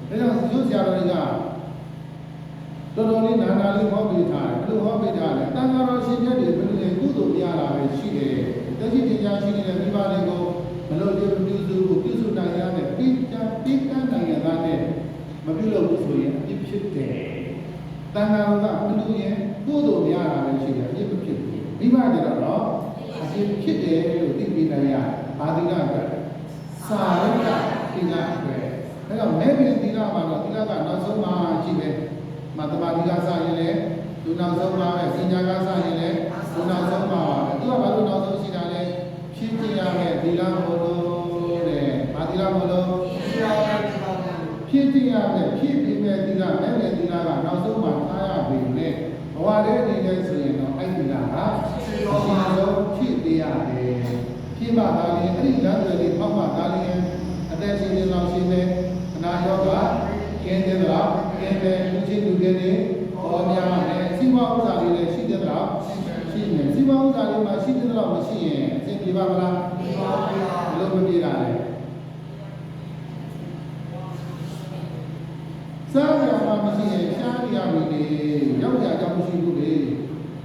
တဲ့ဒါကြောင့်သူဆရာတော်တွေကတော်တော်လေးနာနာလေးဟောပေးထားတယ်ဘယ်လိုဟောပေးထားလဲတန်ခါတော်ရှင်မြတ်တွေဘယ်လိုလဲကုသိုလ်ပြလာပဲရှိတယ်တတိပညာရှိနေတဲ့မိဘတွေကိုဘယ်လိုပြုစုနိုင်ရမယ်ပြီးကနိုင်ရတာနဲ့မပြုလုပ်ဘူးဆိုရင်အပြစ်ဖြစ်တယ်တန်ခါတော်ကဘယ်လိုရင်ကုသိုလ်ပြလာပဲရှိတယ်အပြစ်မဖြစ်ဘူးမိဘတွေတော့အပြစ်ဖြစ်တယ်လို့သိပြီးနိုင်ရဘာသီလအတွက်စာရိတ္တသီလအတွက်အဲ့တော့မဲ့ပြင်သီလမှာတော့သီလကနောက်ဆုံးမှရှိတယ်မတ္တမသီလစရင်လည်းလူနောက်ဆုံးမှာပဲပညာကစရင်လည်းလူနောက်ဆုံးမှာပဲသူကဘာလို့နောက်ဆုံးရှိတာလဲဖြည့်ကျင်ရမယ်သီလမို့လို့တဲ့ဘာသီလမို့လို့ဖြည့်ကျင်ရမယ်ဖြည့်ပြီးမဲ့သီလမဲ့တဲ့သီလကနောက်ဆုံးမှာထားရပြီလေဘဝတည်းနေနေဆိုရင်တော့အဲ့ဒီလားကအရှင်ဆုံးဖြည့်ပေးရတယ်ဖြည့်မှသာလေအဲ့ဒီလမ်းတွေလေးပေါက်မှသာလေအသက်ရှင်နေလောက်ရှိနေအနာရောဂါကျင်းတဲ့လားကျင်းတဲ့လူချင်းလူတွေနဲ့ဟောများတယ်စီဝါဥစ္စာတွေလည်းရှိတဲ့လားရှိနေစီဝါဥစ္စာတွေမှာရှိတဲ့လားမရှိရင်အစဉ်ပြေပါမလားပြေပါဘူးဘယ်လိုမပြေတာလဲစားရမှာမရှိရင်ရှားရမယ်လေရောက်ကြကြောင်မရှိဘူးလေ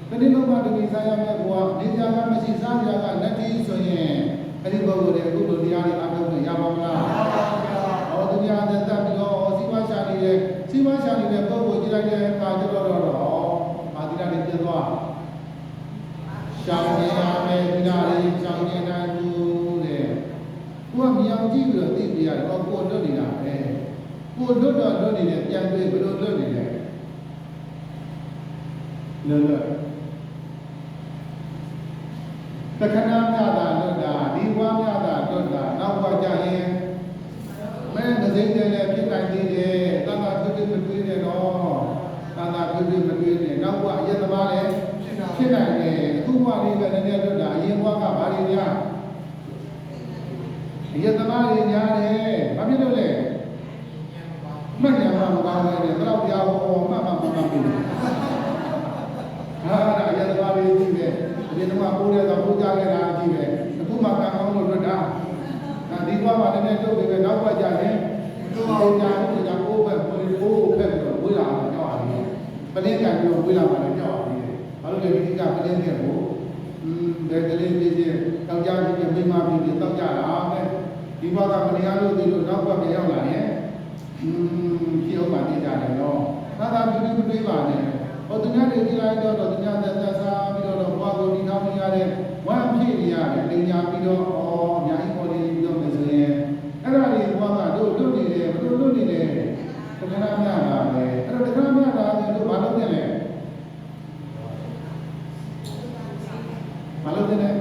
တတိလုံးမှာတတိစားရမယ်ကွာနေကြကမရှိစားကြကလက်တီးဆိုရင်အဲ့ဒီပုဂ္ဂိုလ်တွေအခုလိုတရားတွေအားထုတ်လို့ရပါမလားဟောတရားသက်သက်ပြီးတော့စီဝါရှာနေတဲ့ပုဂ္ဂိုလ်ကြည့်လိုက်တဲ့အခါကျတော့အာသီလတွေပြတ်သွားရှောင်းနေရမယ်သီလတွေရှောင်းနေနိုင်ဘူးတဲ့ကိုကမြောင်ကြည့်ပြီးတော့သိပြရတယ်ဟောကိုလွတ်နေတာပဲကိုလွတ်တော့လွတ်နေတယ်ပြန်တွေ့ဘယ်လိုလွတ်နေလဲလွတ်တခဏမြတာလွတ်တာဒီဘွားမြတာလွတ်တာနောက်ဘွားကြရင်မဲမစိမ့်တယ်လည်းဖြစ်နိုင်သေးတယ်တန်ခါဖြစ်မတွေ့နဲ့တော့တန်ခါဖြစ်မတွေ့နဲ့နောက်ဘွားအယက်သမားလည်းဖြစ်နိုင်တယ်အခုဘွားလေးပဲနည်းနည်းလွတ်တာအရင်ဘွားကဘာတွေများအယက်သမားတွေများတယ်ဘာဖြစ်လို့လဲမှတ်တယ်မှာမကောင်းဘူးလေတော့ပြောင်းမှတ်ပြီဟာအယက်သမားတွေကြည့်တယ်အရင်ကပိုးတဲ့တော့ပိုးကြခဲ့တာကြည့်တယ်အခုမှကံကောင်းလို့လွတ်တာဒီဘွားမှာလည်းတုတ်တယ်ပဲနောက်ဘက်ကြတယ်ကိုယ်ညာကိုညာကိုယ်ပဲကိုယ်ဖက်ပြီးတော့ဝေးလာတာကြောက်ရတယ်ပလင်းကံပြီးတော့ဝေးလာတာလည်းကြောက်ရတယ်ဘာလို့လဲဒီကပလင်းတဲ့ကိုဘယ်ကလေးပြည့်ပြည့်တောက်ကြပြီးမိမပြီးတောက်ကြတာပဲဒီဘွားကမတရားလို့ဒီလိုနောက်ဘက်ပြန်ရောက်လာရင်ဖြစ်အောင်ပါနေကြတယ်နော်သာသာပြုပြုတွေးပါနဲ့ဟောသူများတွေကြည့်လိုက်တော့သူများသက်သက်စားပြီးတော့ဘွားကိုဒီနောက်နေရတဲ့ဝမ်းဖြစ်နေရတယ်တင်ညာပြီးတော့အများကြီးပေါ်နေပြီးတော့မယ်ဆိုရင်အဲ့ဒါတွေဘွားကတို့လွတ်နေတယ်ဘယ်လိုလွတ်နေလဲတခဏမြတာပဲအဲ့တော့တခဏမြတာတို့ဘာလို့တင်လဲဘာလို့တင်လဲ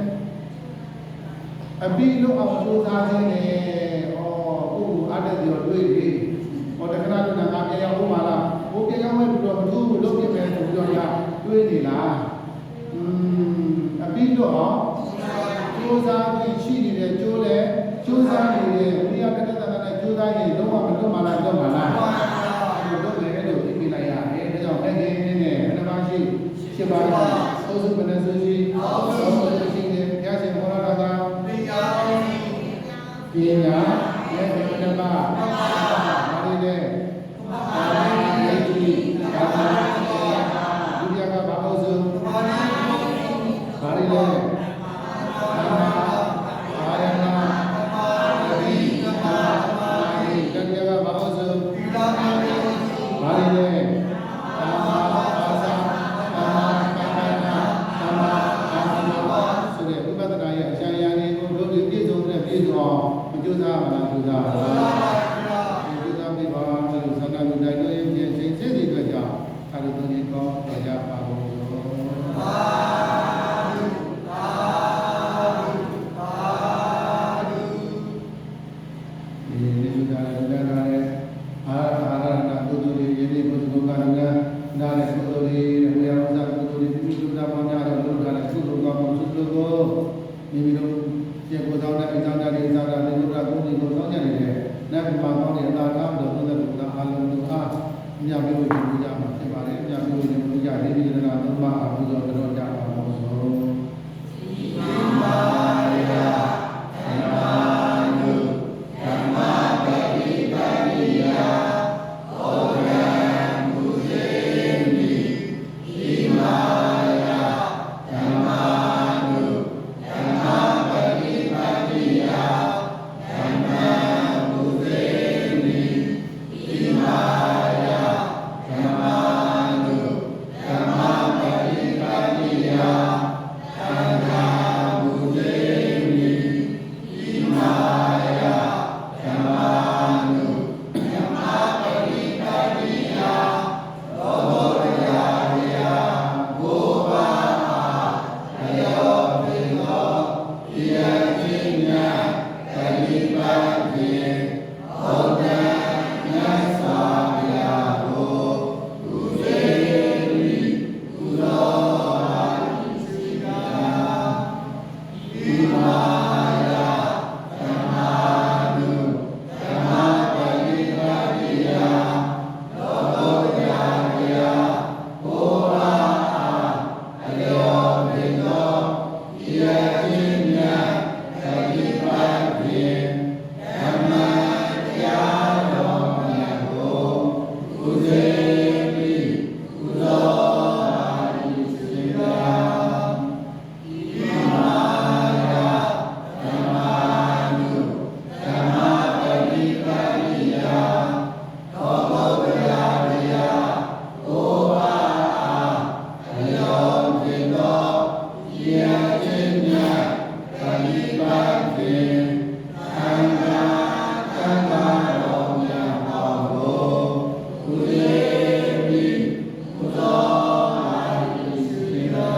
အပီလို့အောင်စူးစမ်းနေတယ်အားတဲ့ပြောတွေးပြီးဟောတခဏတခါငါပြန်ရောက်ဦးမှာလားဟိုပြန်ရောက်မဲ့ပြီးတော့မတူဘူးလုပ်ပြမယ်ဆိုပြီးတော့ညာတွေးနေလားအပြီးတော့စူးစမ်းပြီးရှိနေတဲ့ကျိုးလဲစူးစမ်းနေတယ်ဘုရားတက္ကသနဲ့စူးစမ်းရင်လုံးဝမလွတ်မှာလားလွတ်မှာလားလွတ်တယ်လို့သိပြလိုက်ရတယ်ဒါကြောင့်လက်ငယ်နဲ့ဘယ်နှပါရှိရှင်းပါလားသုစုဘယ်နှစုရှိသုစုရှိတယ်ဘုရားရှင်ဘောရတာက ပညာရဲ့ဓမ္မပါဠိနဲ့ပါဠိရေးကြီးဘာသာဒုတိယကဘာလို့ဆိုပါဠိနဲ့ဓမ္မအာရဏပါဠိတတိယကဘာလို့ဆိုပါဠိနဲ့ကျိုးစားပါလားကျိုးစားပါလားကျိုးစားပြီးပါလို့သံဃာလူတိုင်းတို့ရဲ့ခြင်းစိတ်စိတ်တွေကြောင့်အာရုံတွေကောင်းကြပါဘူးသာဓုသာဓုသာဓုဒီလူသားတွေလည်းအာရဏကုသိုလ်တွေယနေ့ကုသိုလ်ကလည်းနားနဲ့ကုသိုလ်တွေဝေယဝဇကုသိုလ်တွေပြုစုတာမှများတော့လူသားလည်းကုသိုလ်ကောင်းမှုစုလို့မိမိတို့ကျေကိုယ်ဆောင်တဲ့အိမ်ဆောင်တဲ့အိမ်ဆောင်တဲ့လူတို့ကဘုန်းကြီးကိုဆောင်ကြနေတဲ့နတ်ပြည်မှာကောင်းတဲ့အသာကားလို့သုံးတဲ့လူသားအားလုံးတို့အားမြတ်မျိုးကိုကြည့်ကြမှာဖြစ်ပါတယ်မြတ်မျိုးကိုကြည့်ကြဒီဒီကနာသုံးပါအမှုတော်တော်ကြပါလို့ဆိုဒီမာယာဓမ္မာနုဓမ္မပฏิပတ်တိယဩရံမုဇေမိဒီမာယာဓမ္မာနုဓမ္မပฏิပတ်တိယဓမ္မမုဇေမိဒီမာယာဓမ္မာနုဓမ္မပฏิပတ်တိယဓမ္မမုဇေမိဒီမာယာဓမ္မာနုဓမ္မပฏิပတ်တိယသောဘုရားတရားဘုရားအယောပိသောဒီယခြင်းများပฏิပတ်ဖြင့်ဟုတ်တယ်မြတ်စွာဘုရားကိုကုသေမိကုသောပါတိစီကာဒီမာယာဓမ္မာနုဓမ္မပฏิပတ်တိယသောဘုရားတရားဘုရားအယောပိသောဒီယခြင်းများပฏิပတ်ဖြင့်ဓမ္မတရားတော်မြတ်ကိုကုသေမိကုသောပါတိစေကာဒီမာယာဓမ္မာနုဓမ္မပฏิပတ်တိယသောဘုရားတရားဘုရားအယောပိသောဒီယခြင်းများပฏิပတ်ဖြင့်သံဃာသံဃာတော်မြတ်တော်ကိုကုသေမိကုသောပါတိစေကာ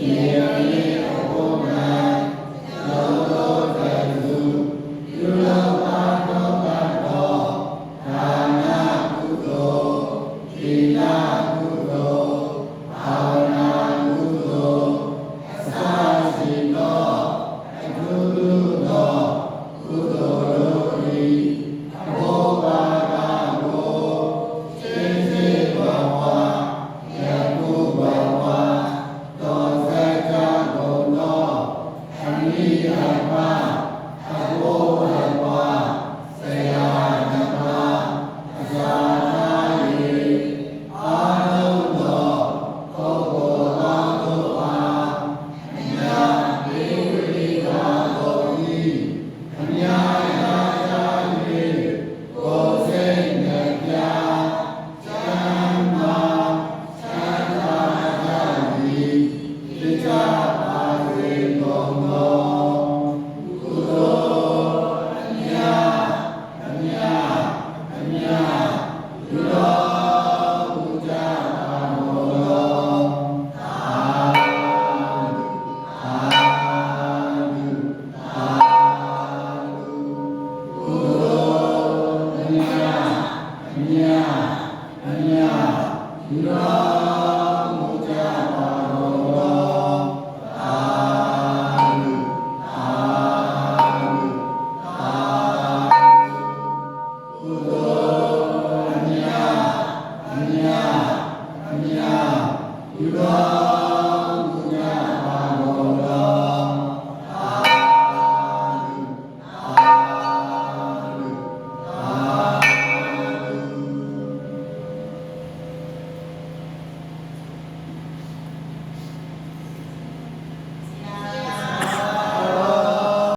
ယေယေအဘုဒ္ဓံသောတောတသုပြုလောပါတော်ပတ်တော်ဒါနကုသိုလ်သီလကုသိုလ်ဘာဝနာကုသိုလ်အစာစီသောအထုထုသောကုသိုလ်တို့၏အဘောပါကကိုစေစေဘဝယခုဘဝသောစကြကုန်သောအမိအပအဘောဘဝဆရာဓမ္မအစာသား၏အာလုံးသောပုဂ္ဂိုလ်သားတို့အားမြတ်ဒေဝိကာကုန်၏အမြတ်ရာဇာ၍ကိုယ်စိတ်နှပြချမ်းသာချမ်းသာကြသည်ဖြစ်ကြပါစေကုန်သောကုသိုလ်အမြတ်အမြတ်အမြတ်ပြုတော်မူကြပါမို့သောသာဓုသာဓုသာဓုကုသိုလ်အမြတ်အမြတ်အမြတ်ပြုတော်